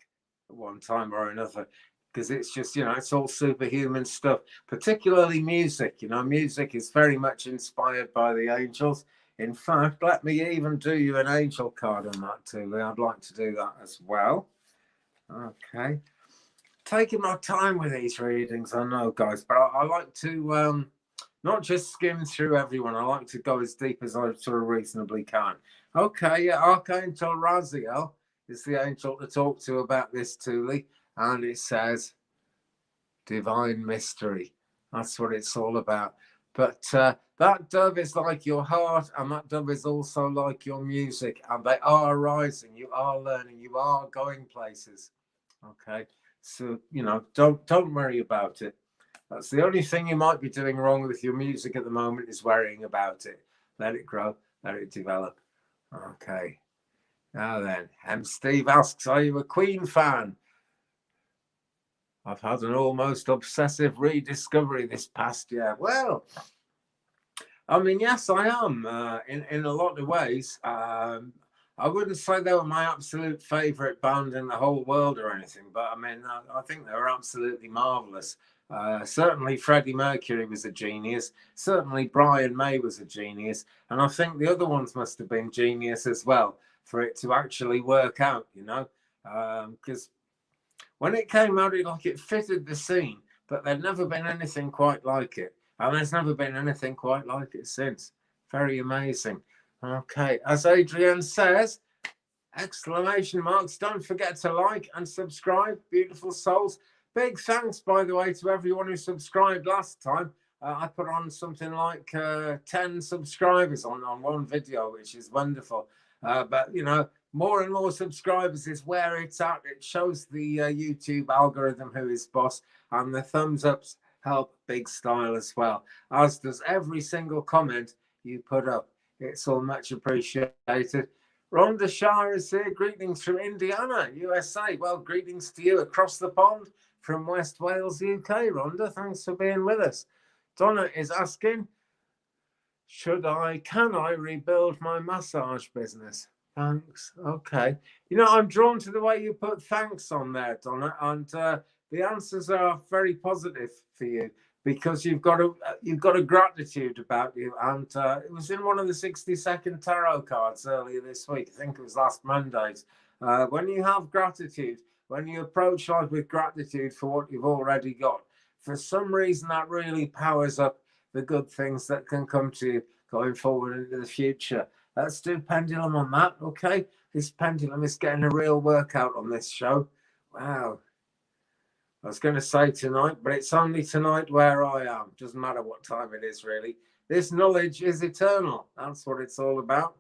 at one time or another, because it's just, you know, it's all superhuman stuff, particularly music. You know, music is very much inspired by the angels. In fact, let me even do you an angel card on that too. I'd like to do that as well. Okay. Taking my time with these readings, I know, guys, but I like to not just skim through everyone. I like to go as deep as I sort of reasonably can. Okay, yeah, Archangel Raziel is the angel to talk to about this, Thule, and it says divine mystery. That's what it's all about. But that dove is like your heart, and that dove is also like your music, and they are rising. You are learning. You are going places. Okay, so you know, don't worry about it. That's the only thing you might be doing wrong with your music at the moment, is worrying about it. Let it grow, let it develop. Okay. Now then, Steve asks, are you a Queen fan? I've had an almost obsessive rediscovery this past year. Well, I mean, yes, I am in a lot of ways. I wouldn't say they were my absolute favourite band in the whole world or anything, but I mean, I think they were absolutely marvellous. Certainly, Freddie Mercury was a genius. Certainly, Brian May was a genius. And I think the other ones must have been genius as well for it to actually work out, you know, because when it came out, it fitted the scene, but there'd never been anything quite like it. And there's never been anything quite like it since. Very amazing. Okay, as Adrienne says, exclamation marks. Don't forget to like and subscribe, beautiful souls. Big thanks, by the way, to everyone who subscribed last time. I put on something like 10 subscribers on one video, which is wonderful. But, you know, more and more subscribers is where it's at. It shows the YouTube algorithm who is boss, and the thumbs ups help big style as well, as does every single comment you put up. It's all much appreciated. Rhonda Shah is here. Greetings from Indiana, USA. Well, greetings to you across the pond from West Wales, UK. Rhonda, thanks for being with us. Donna is asking, can I rebuild my massage business? Thanks. Okay. You know, I'm drawn to the way you put thanks on there, Donna, and the answers are very positive for you, because you've got a gratitude about you, and it was in one of the 60-second tarot cards earlier this week. I think it was last Monday's. When you have gratitude, when you approach life with gratitude for what you've already got, for some reason that really powers up the good things that can come to you going forward into the future. Let's do pendulum on that, okay? This pendulum is getting a real workout on this show. Wow. I was going to say tonight, but it's only tonight where I am. Doesn't matter what time it is, really. This knowledge is eternal. That's what it's all about.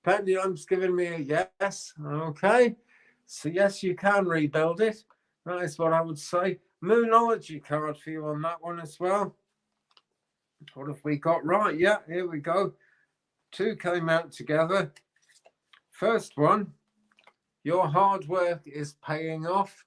Pendulum's giving me a yes. Okay. So yes, you can rebuild it. That is what I would say. Moonology card for you on that one as well. What have we got right? Yeah, here we go. Two came out together. First one, your hard work is paying off.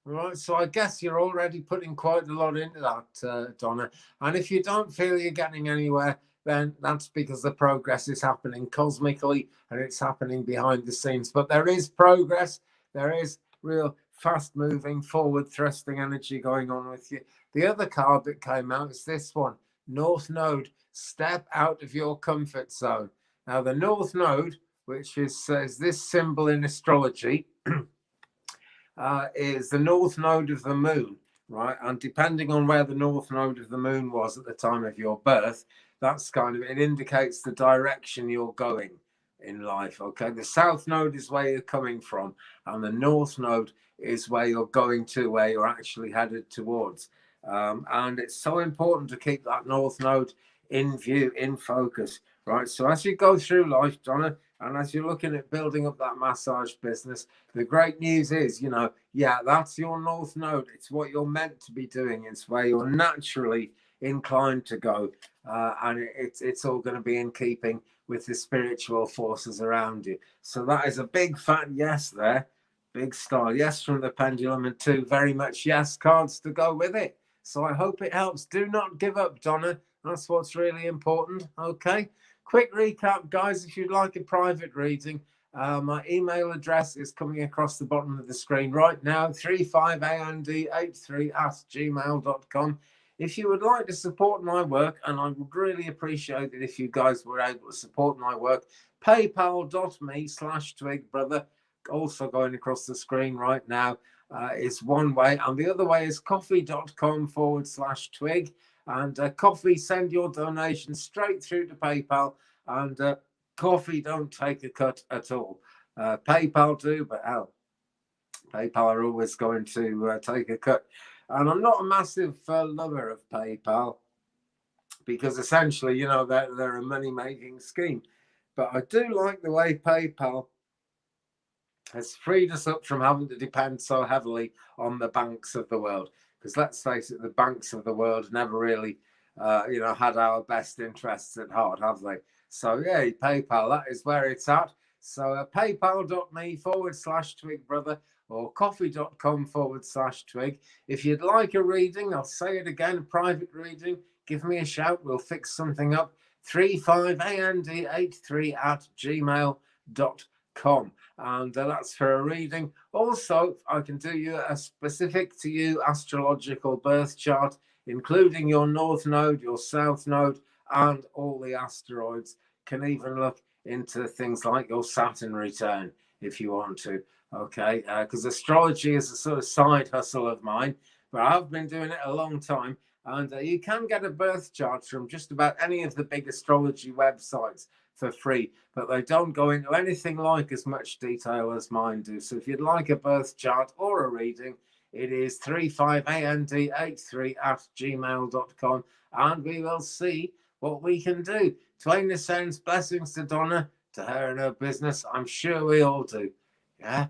Right, so I guess you're already putting quite a lot into that, Donna. And if you don't feel you're getting anywhere, then that's because the progress is happening cosmically and it's happening behind the scenes. But there is progress, there is real fast moving, forward thrusting energy going on with you. The other card that came out is this one, North Node. Step out of your comfort zone. Now, the North Node, which is this symbol in astrology, is the north node of the moon, right? And depending on where the north node of the moon was at the time of your birth, that's kind of, it indicates the direction you're going in life. Okay, the south node is where you're coming from, and the north node is where you're going to, where you're actually headed towards. And it's so important to keep that north node in view, in focus, right? So as you go through life, Donna, and as you're looking at building up that massage business, the great news is, yeah, that's your north node. It's what you're meant to be doing. It's where you're naturally inclined to go, and it's all going to be in keeping with the spiritual forces around you. So that is a big fat yes there, big star yes from the pendulum, and two very much yes cards to go with it. So I hope it helps. Do not give up, Donna. That's what's really important. Okay. Quick recap, guys. If you'd like a private reading, my email address is coming across the bottom of the screen right now, 35and83@gmail.com. If you would like to support my work, and I would really appreciate it if you guys were able to support my work, paypal.me/twigbrother, also going across the screen right now, is one way. And the other way is coffee.com/twig. And coffee, send your donation straight through to PayPal. And coffee don't take a cut at all. PayPal do, but hell, PayPal are always going to take a cut. And I'm not a massive lover of PayPal because essentially, they're a money-making scheme. But I do like the way PayPal has freed us up from having to depend so heavily on the banks of the world. Because let's face it, the banks of the world never really, had our best interests at heart, have they? So yeah, PayPal, that is where it's at. So paypal.me/twigbrother or coffee.com/twig. If you'd like a reading, I'll say it again, a private reading, give me a shout. We'll fix something up. 35and83@gmail.com. And that's for a reading. Also, I can do you a specific to you astrological birth chart, including your north node, your south node, and all the asteroids. Can even look into things like your Saturn return if you want to. Okay, because astrology is a sort of side hustle of mine, but I've been doing it a long time. And you can get a birth chart from just about any of the big astrology websites for free, but they don't go into anything like as much detail as mine do. So if you'd like a birth chart or a reading, it is 35and83@gmail.com, and we will see what we can do. Twain sends blessings to Donna, to her and her business. I'm sure we all do. Yeah.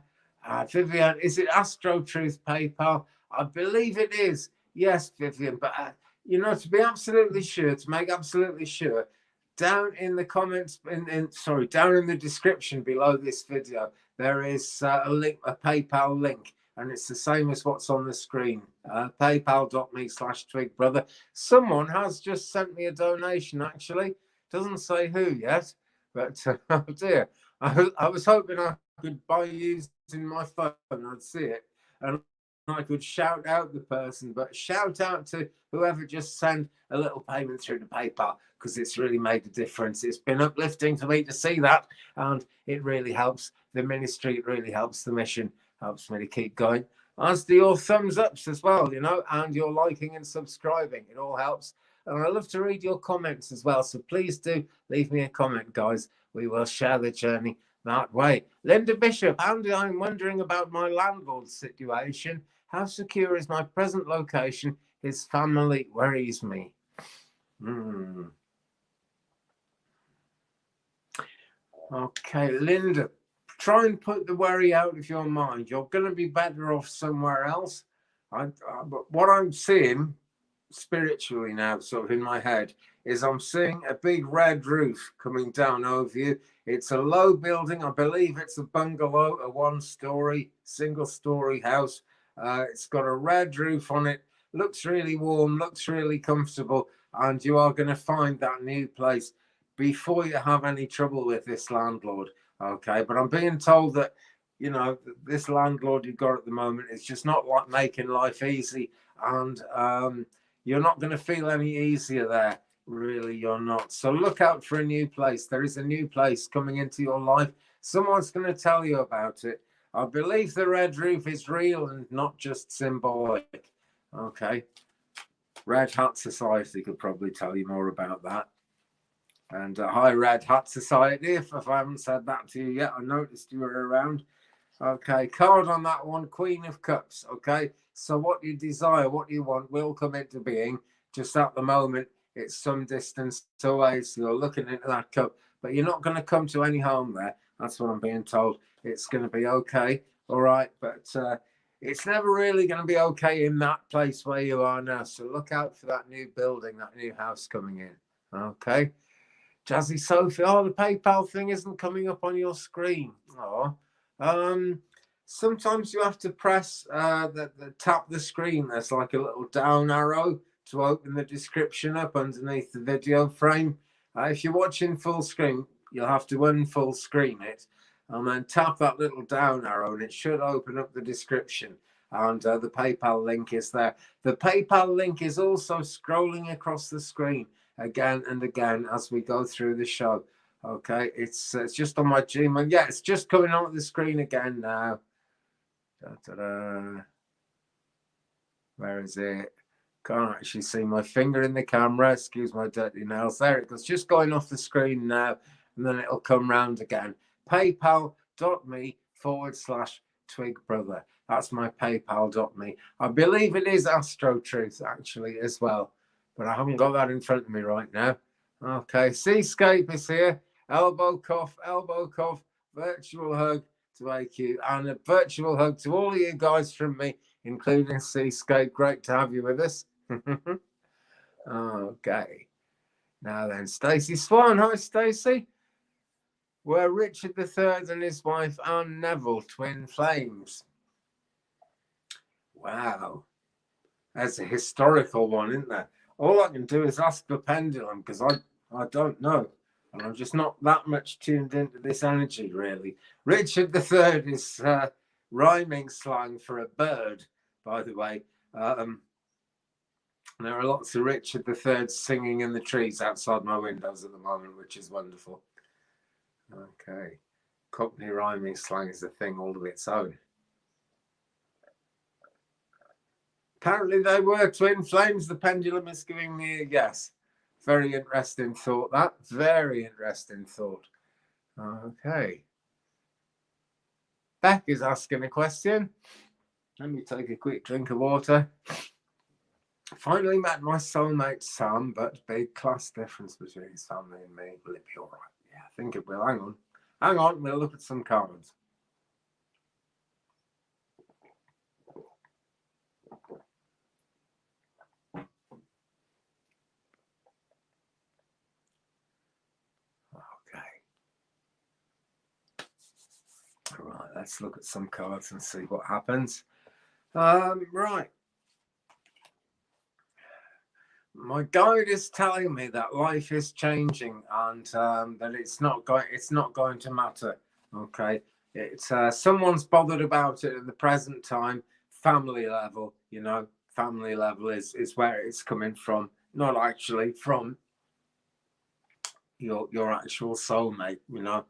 Vivian, is it Astro Truth PayPal? I believe it is. Yes, Vivian. But, to be absolutely sure, to make absolutely sure, down in the comments, down in the description below this video, there is a link, a PayPal link, and it's the same as what's on the screen. paypal.me/twigbrother. Someone has just sent me a donation, actually. Doesn't say who yet, but oh dear. I was hoping I could, by using my phone, I'd see it, and I could shout out the person, but shout out to whoever just sent a little payment through to PayPal, because it's really made a difference. It's been uplifting for me to see that, and it really helps the ministry. It really helps the mission, helps me to keep going. As do your thumbs ups as well, and your liking and subscribing. It all helps. And I love to read your comments as well. So please do leave me a comment, guys. We will share the journey that way. Linda Bishop, Andy, I'm wondering about my landlord situation. How secure is my present location? His family worries me. Okay, Linda, try and put the worry out of your mind. You're going to be better off somewhere else. But what I'm seeing spiritually now, sort of in my head, is I'm seeing a big red roof coming down over you. It's a low building. I believe it's a bungalow, a one-story, single-story house. It's got a red roof on it. Looks really warm, looks really comfortable, and you are going to find that new place before you have any trouble with this landlord. Okay, but I'm being told that, you know, this landlord you've got at the moment is just not like making life easy, and you're not going to feel any easier there. Really, you're not. So look out for a new place. There is a new place coming into your life. Someone's going to tell you about it. I believe the red roof is real and not just symbolic. Okay. Red Hat Society could probably tell you more about that. And hi, Red Hat Society. If I haven't said that to you yet, I noticed you were around. Okay, card on that one, Queen of Cups. Okay, so what you desire, what you want will come into being. Just at the moment, it's some distance away, so you're looking into that cup, but you're not going to come to any harm there. That's what I'm being told. It's going to be okay, all right, but it's never really going to be okay in that place where you are now. So look out for that new building, that new house coming in. Okay. Jazzy Sophie, oh, the PayPal thing isn't coming up on your screen. Oh, sometimes you have to press tap the screen. There's like a little down arrow to open the description up underneath the video frame. If you're watching full screen, you'll have to unfull screen it and then tap that little down arrow, and it should open up the description. And the PayPal link is there. The PayPal link is also scrolling across the screen again and again as we go through the show. Okay, it's just on my Gmail. Yeah, it's just coming on the screen again now. Da-da-da. Where is it? Can't actually see my finger in the camera. Excuse my dirty nails. There it goes. Just going off the screen now, and then it'll come round again. PayPal.me/TwigBrother. That's my PayPal.me. I believe it is Astro Truth actually as well, but I haven't got that in front of me right now. Okay, Seascape is here. Elbow cuff, virtual hug to AQ, and a virtual hug to all of you guys from me, including Seascape. Great to have you with us. Okay. Now then, Stacey Swan. Hi, Stacey. Were Richard III and his wife Anne Neville twin flames? Wow. That's a historical one, isn't there? All I can do is ask the pendulum because I don't know. And I'm just not that much tuned into this energy, really. Richard III is rhyming slang for a bird, by the way. There are lots of Richard III singing in the trees outside my windows at the moment, which is wonderful. Okay. Cockney rhyming slang is a thing all of its own. Apparently they were twin flames. The pendulum is giving me a yes. Very interesting thought, that. Very interesting thought. Okay. Beck is asking a question. Let me take a quick drink of water. Finally met my soulmate Sam, but big class difference between his family and me. Will it be all right? Yeah, I think it will. Hang on. Hang on. We'll look at some cards. Right, let's look at some cards and see what happens. Right. My guide is telling me that life is changing and that it's not going to matter. Okay. It's someone's bothered about it at the present time. Family level, you know, family level is where it's coming from, not actually from your actual soulmate, you know.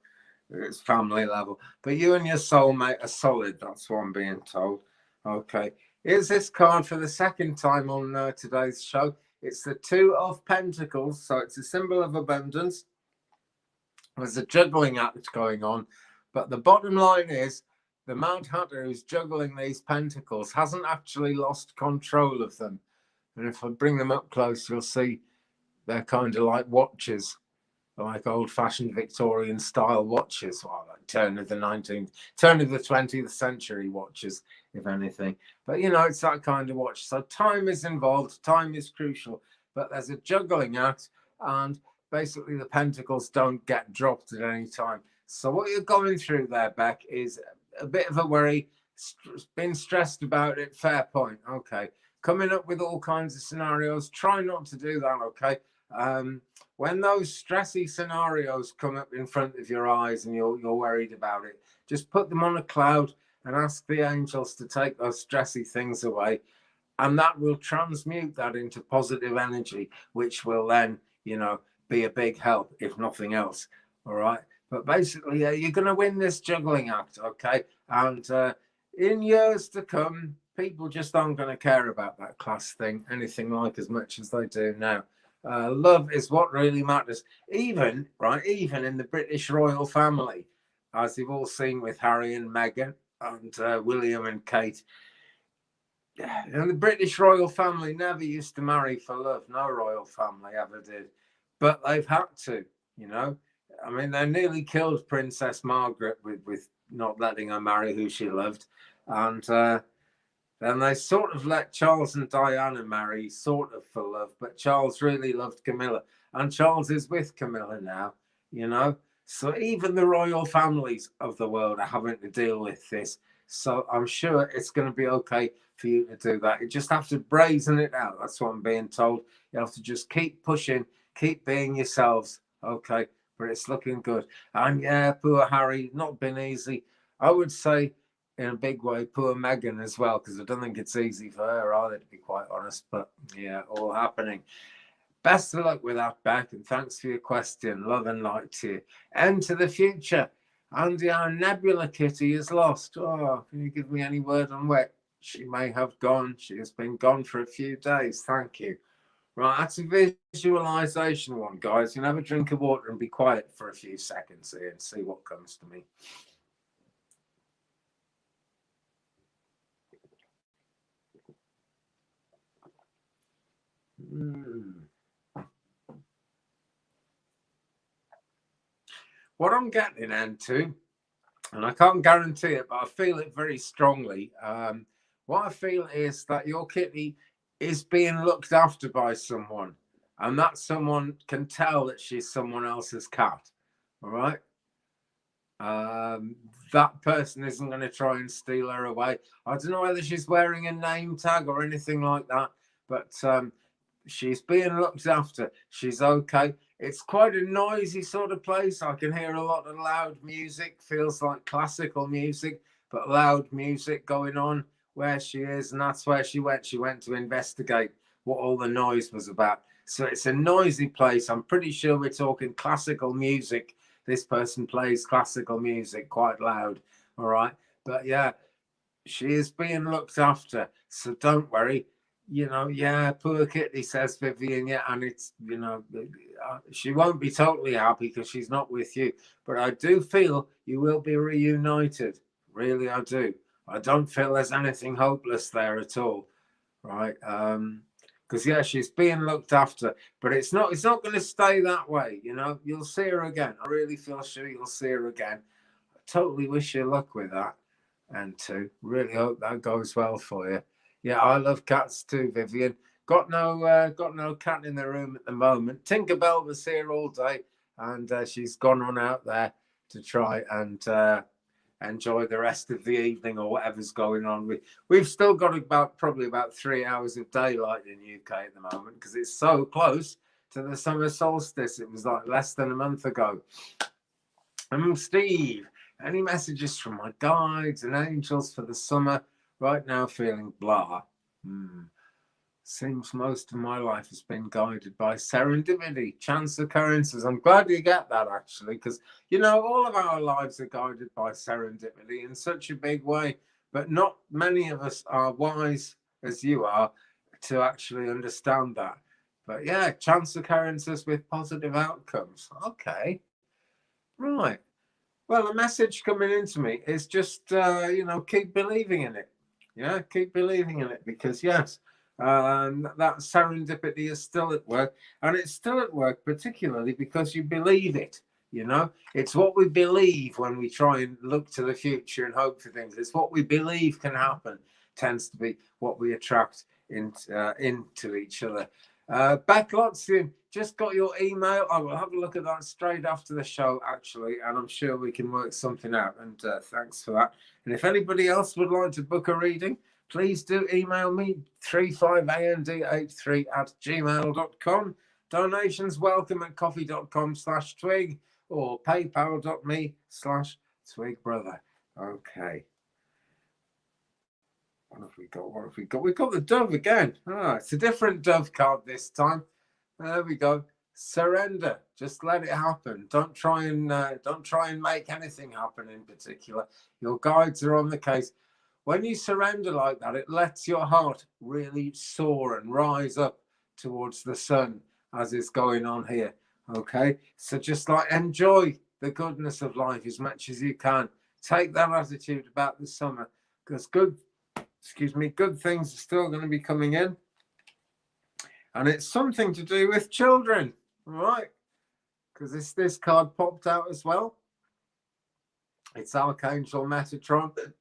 It's family level, but you and your soulmate are solid. That's what I'm being told. Okay, here's this card for the second time on today's show. It's the Two of Pentacles, so it's a symbol of abundance. There's a juggling act going on, but the bottom line is the Mad Hatter who's juggling these pentacles hasn't actually lost control of them. And if I bring them up close, you'll see they're kind of like watches, like old-fashioned Victorian style watches, well, like turn of the 20th century watches, if anything. But you know, it's that kind of watch. So time is involved, time is crucial, but there's a juggling act, and basically the pentacles don't get dropped at any time. So what you're going through there, Beck, is a bit of a worry. been stressed about it. Fair point. Okay. Coming up with all kinds of scenarios. Try not to do that. Okay. When those stressy scenarios come up in front of your eyes and you're worried about it, just put them on a cloud and ask the angels to take those stressy things away. And that will transmute that into positive energy, which will then, be a big help, if nothing else. All right. But basically, you're going to win this juggling act. Okay. And in years to come, people just aren't going to care about that class thing anything like as much as they do now. Love is what really matters. Even in the British royal family, as you've all seen with Harry and Meghan and William and Kate. And the British royal family never used to marry for love. No royal family ever did. But they've had to, I mean, they nearly killed Princess Margaret with not letting her marry who she loved. And then they sort of let Charles and Diana marry, sort of for love. But Charles really loved Camilla. And Charles is with Camilla now, So even the royal families of the world are having to deal with this. So I'm sure it's going to be okay for you to do that. You just have to brazen it out. That's what I'm being told. You have to just keep pushing, keep being yourselves. Okay. But it's looking good. And yeah, poor Harry, not been easy. I would say in a big way, poor Meghan as well, because I don't think it's easy for her either, to be quite honest. But yeah, all happening. Best of luck with that, Beck, and thanks for your question. Love and light to you. And to the future. Andy, our Nebula kitty is lost. Oh, can you give me any word on where she may have gone? She has been gone for a few days. Thank you. Right, that's a visualization one, guys. You have a drink of water and be quiet for a few seconds here and see what comes to me. What I'm getting into, and I can't guarantee it, but I feel it very strongly. What I feel is that your kitty is being looked after by someone, and that someone can tell that she's someone else's cat. All right. That person isn't going to try and steal her away. I don't know whether she's wearing a name tag or anything like that, but she's being looked after. She's okay. It's quite a noisy sort of place. I can hear a lot of loud music. Feels like classical music, but loud music going on where she is. And that's where she went. She went to investigate what all the noise was about. So it's a noisy place. I'm pretty sure we're talking classical music. This person plays classical music quite loud. All right. But yeah, she is being looked after. So don't worry. Yeah, poor kitty, says Vivian. Yeah, and it's, she won't be totally happy because she's not with you. But I do feel you will be reunited. Really, I do. I don't feel there's anything hopeless there at all. Right. Because yeah, she's being looked after, but it's not going to stay that way. You'll see her again. I really feel sure you'll see her again. I totally wish you luck with that. And too, really hope that goes well for you. Yeah, I love cats too, Vivian. Got no cat in the room at the moment. Tinkerbell was here all day, and she's gone on out there to try and enjoy the rest of the evening or whatever's going on. We've still got probably about 3 hours of daylight in the UK at the moment because it's so close to the summer solstice. It was like less than a month ago. Steve, any messages from my guides and angels for the summer? Right now, feeling blah. Seems most of my life has been guided by serendipity, chance occurrences. I'm glad you get that, actually, because, all of our lives are guided by serendipity in such a big way, but not many of us are wise as you are to actually understand that. But yeah, chance occurrences with positive outcomes. Okay. Right. Well, the message coming into me is just, keep believing in it. Yeah, keep believing in it because, yes, that serendipity is still at work. And it's still at work, particularly because you believe it. It's what we believe when we try and look to the future and hope for things. It's what we believe can happen tends to be what we attract into each other. Back lots in. just got your email. I will have a look at that straight after the show, actually, and I'm sure we can work something out. And thanks for that. And if anybody else would like to book a reading, please do email me 35and83@gmail.com. Donations welcome at coffee.com/twig or paypal.me/twigbrother. Okay. What have we got? What have we got? We've got the dove again. It's a different dove card this time. There we go. Surrender. Just let it happen. Don't try and make anything happen in particular. Your guides are on the case. When you surrender like that, it lets your heart really soar and rise up towards the sun, as is going on here. Okay, so just like enjoy the goodness of life as much as you can. Take that attitude about the summer, because good things are still going to be coming in. And it's something to do with children, right? Because this card popped out as well. It's Archangel Metatron,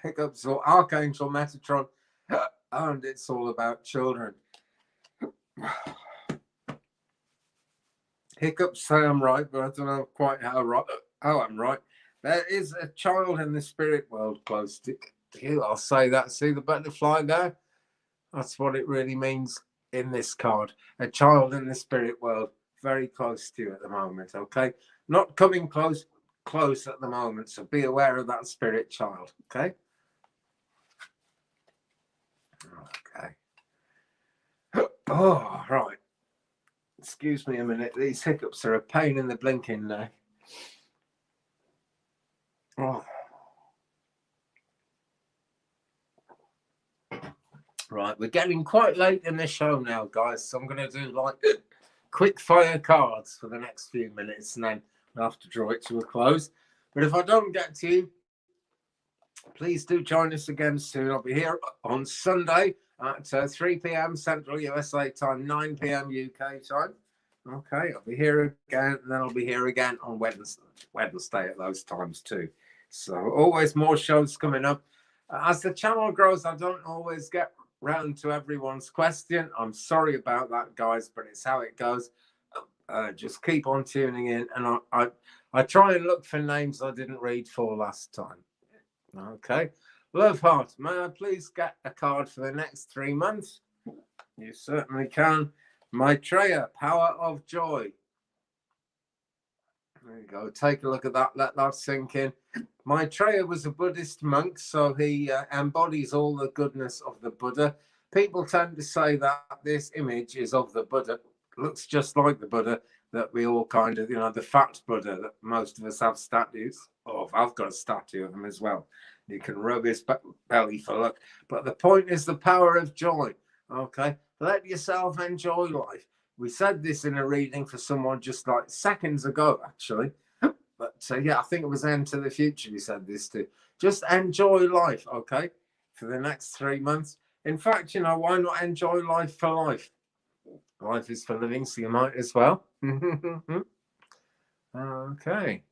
hiccups, or Archangel Metatron, and it's all about children. Hiccups say I'm right, but I don't know quite how I'm right. There is a child in the spirit world close to you. I'll say that. See the butterfly there? That's what it really means in this card. A child in the spirit world, very close to you at the moment. Okay, not coming close at the moment, so be aware of that spirit child. Okay. Oh, right. Excuse me a minute. These hiccups are a pain in the blinking neck. Oh. Right, we're getting quite late in the show now, guys, so I'm going to do like quick fire cards for the next few minutes, and then I'll have to draw it to a close. But if I don't get to you, please do join us again soon. I'll be here on Sunday at 3 p.m. Central USA time, 9 p.m. UK time. Okay, I'll be here again, and then I'll be here again on Wednesday at those times too. So always more shows coming up. As the channel grows, I don't always get round to everyone's question. I'm sorry about that, guys, but it's how it goes. Just keep on tuning in, and I try and look for names I didn't read for last time. Okay, Love Heart, may I please get a card for the next 3 months? You certainly can. Maitreya, Power of Joy. There you go. Take a look at that. Let that sink in. Maitreya was a Buddhist monk, so he embodies all the goodness of the Buddha. People tend to say that this image is of the Buddha. It looks just like the Buddha that we all kind of, the fat Buddha that most of us have statues of. I've got a statue of him as well. You can rub his belly for luck. But the point is the power of joy. Okay, let yourself enjoy life. We said this in a reading for someone just like seconds ago, actually. But yeah, I think it was Enter the Future we said this to. Just enjoy life, okay, for the next 3 months. In fact, why not enjoy life for life? Life is for living, so you might as well. Okay.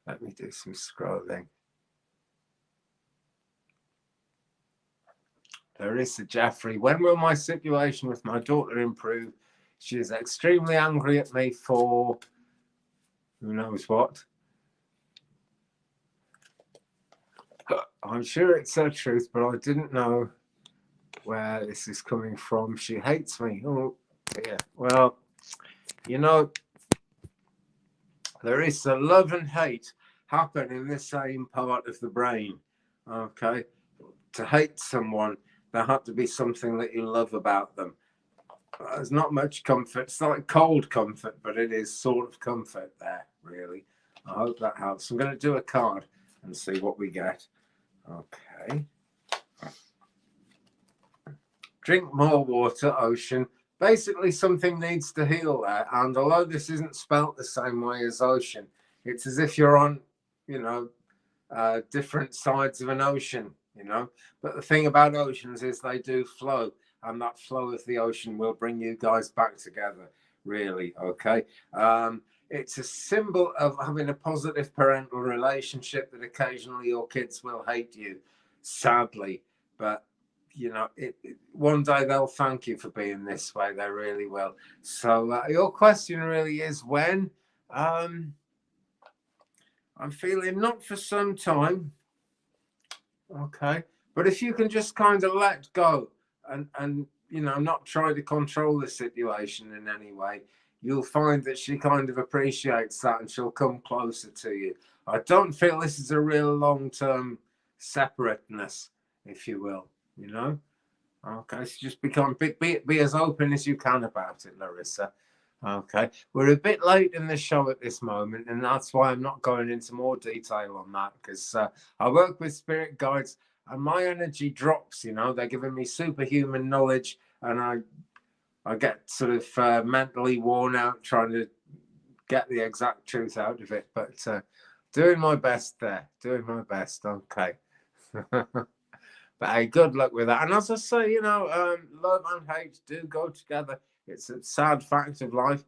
Let me do some scrolling. Larissa Jeffrey, when will my situation with my daughter improve? She is extremely angry at me for who knows what. I'm sure it's her truth, but I didn't know where this is coming from. She hates me. Oh, dear. Well, there is a love and hate happen in the same part of the brain. Okay. To hate someone, there had to be something that you love about them. There's not much comfort. It's like cold comfort, but it is sort of comfort there, really. I hope that helps. I'm going to do a card and see what we get. Okay. Drink more water, ocean. Basically, something needs to heal there. And although this isn't spelt the same way as ocean, it's as if you're on, different sides of an ocean, But the thing about oceans is they do flow. And that flow of the ocean will bring you guys back together, really, okay? It's a symbol of having a positive parental relationship that occasionally your kids will hate you, sadly. But one day they'll thank you for being this way. They really will. So your question really is when. I'm feeling not for some time. Okay. But if you can just kind of let go and not try to control the situation in any way, you'll find that she kind of appreciates that and she'll come closer to you. I don't feel this is a real long-term separateness, if you will, Okay, so just be as open as you can about it, Larissa. Okay, we're a bit late in the show at this moment, and that's why I'm not going into more detail on that, because I work with spirit guides and my energy drops. They're giving me superhuman knowledge, and I get sort of mentally worn out trying to get the exact truth out of it, but doing my best there, doing my best. Okay. But hey, good luck with that. And as I say, love and hate do go together. It's a sad fact of life.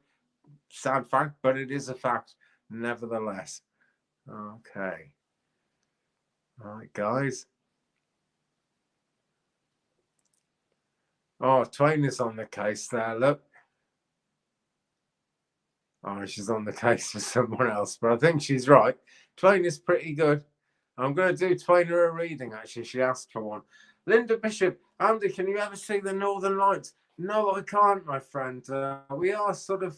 Sad fact, but it is a fact nevertheless. Okay. All right, guys. Oh, Twain is on the case there. Look. Oh, she's on the case for someone else, but I think she's right. Twain is pretty good. I'm going to do Twain a reading, actually. She asked for one. Linda Bishop, Andy, can you ever see the Northern Lights? No, I can't, my friend. We are sort of,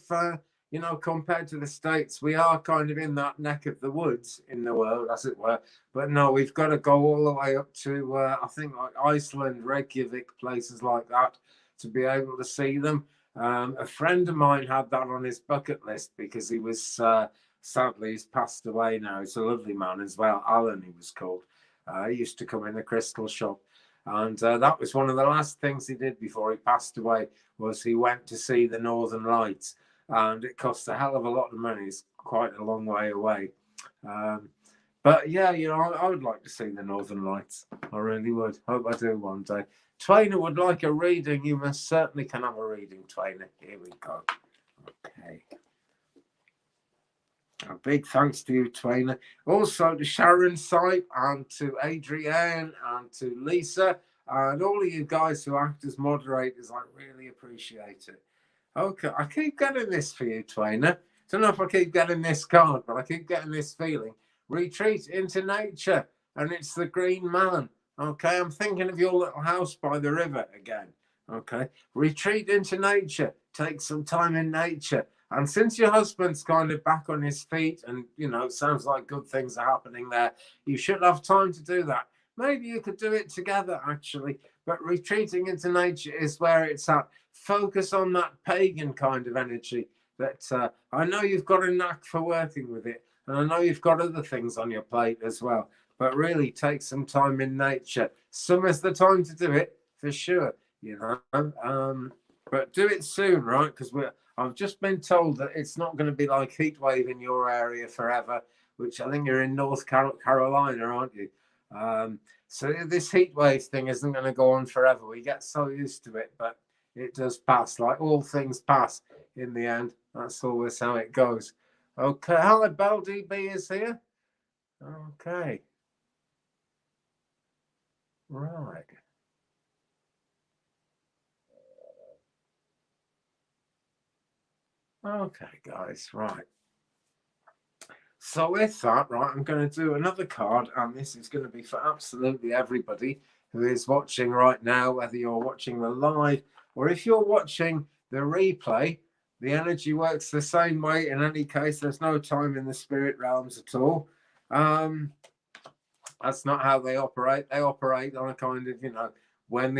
compared to the States, we are kind of in that neck of the woods in the world, as it were. But no, we've got to go all the way up to, I think, like Iceland, Reykjavik, places like that, to be able to see them. A friend of mine had that on his bucket list because he was... sadly, he's passed away now. He's a lovely man as well. Alan, he was called. He used to come in the crystal shop. And that was one of the last things he did before he passed away, was he went to see the Northern Lights. And it cost a hell of a lot of money. It's quite a long way away. But yeah, I would like to see the Northern Lights. I really would. Hope I do one day. Twainer would like a reading. You most certainly can have a reading, Twainer. Here we go. Okay. A big thanks to you, Twainer. Also to Sharon Sipe and to Adrienne and to Lisa and all of you guys who act as moderators. I really appreciate it. Okay, I keep getting this for you, Twainer. Don't know if I keep getting this card, but I keep getting this feeling. Retreat into nature, and it's the Green Man. Okay, I'm thinking of your little house by the river again. Okay, retreat into nature. Take some time in nature. And since your husband's kind of back on his feet and, it sounds like good things are happening there, you should have time to do that. Maybe you could do it together, actually. But retreating into nature is where it's at. Focus on that pagan kind of energy that I know you've got a knack for working with it. And I know you've got other things on your plate as well. But really take some time in nature. Summer's the time to do it, for sure, But do it soon, right? Because I've just been told that it's not going to be like heat wave in your area forever, which I think you're in North Carolina, aren't you? So this heat wave thing isn't going to go on forever. We get so used to it, but it does pass. Like all things pass in the end. That's always how it goes. Okay, hello, Bell DB is here. Okay. Right. Okay, guys, right. So with that, right, I'm going to do another card, and this is going to be for absolutely everybody who is watching right now, whether you're watching the live or if you're watching the replay. The energy works the same way in any case. There's no time in the spirit realms at all. That's not how they operate. They operate on a kind of, when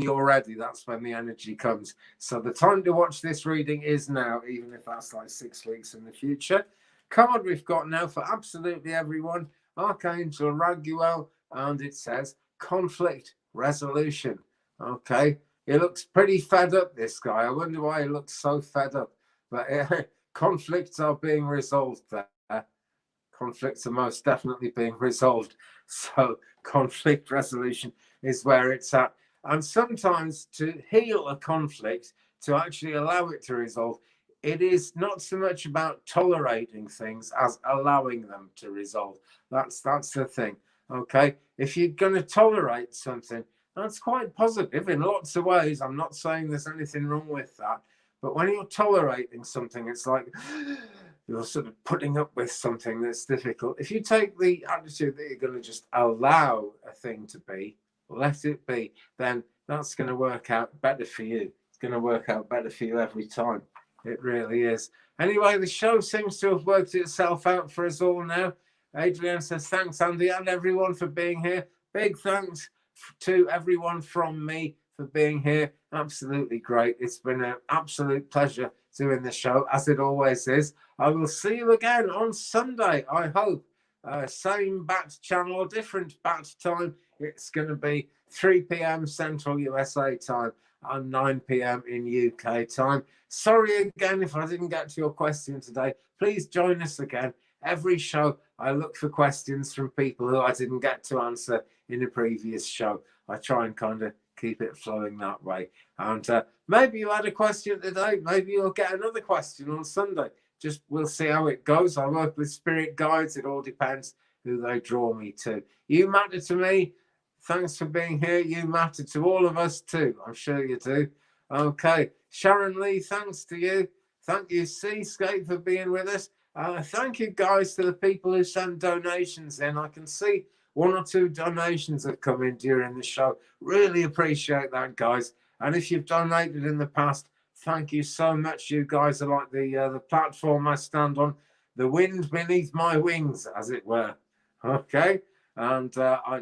you're ready, that's when the energy comes. So the time to watch this reading is now, even if that's like 6 weeks in the future. Card we've got now for absolutely everyone, Archangel Raguel, and it says conflict resolution. Okay, he looks pretty fed up, this guy. I wonder why he looks so fed up, but conflicts are being resolved there. Conflicts are most definitely being resolved. So conflict resolution is where it's at. And sometimes to heal a conflict, to actually allow it to resolve, it is not so much about tolerating things as allowing them to resolve. That's the thing. Okay. If you're going to tolerate something, That's quite positive in lots of ways. I'm not saying there's anything wrong with that. But when you're tolerating something, it's like you're sort of putting up with something that's difficult. If you take the attitude that you're going to just allow a thing to be, let it be, then that's going to work out better for you. It's going to work out better for you every time. It really is. Anyway, the show seems to have worked itself out for us all now. Adrian says, thanks, Andy, and everyone for being here. Big thanks to everyone from me for being here. Absolutely great. It's been an absolute pleasure doing the show, as it always is. I will see you again on Sunday, I hope. Same bat channel, different bat time. It's going to be 3 p.m. Central USA time and 9 p.m. in UK time. Sorry again if I didn't get to your question today. Please join us again. Every show, I look for questions from people who I didn't get to answer in a previous show. I try and kind of keep it flowing that way. And maybe you had a question today. Maybe you'll get another question on Sunday. Just we'll see how it goes. I work with spirit guides. It all depends who they draw me to. You matter to me. Thanks for being here. You matter to all of us too. I'm sure you do. Okay. Sharon Lee, thanks to you. Thank you, Seascape, for being with us. Thank you, guys, to the people who sent donations in. I can see 1 or 2 donations have come in during the show. Really appreciate that, guys. And if you've donated in the past, thank you so much. You guys are like the platform I stand on, the wind beneath my wings, as it were. Okay, and I,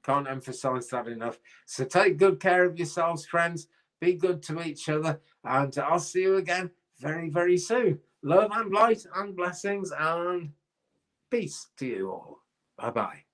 can't emphasize that enough. So take good care of yourselves, friends. Be good to each other, and I'll see you again very, very soon. Love and light and blessings and peace to you all. Bye-bye.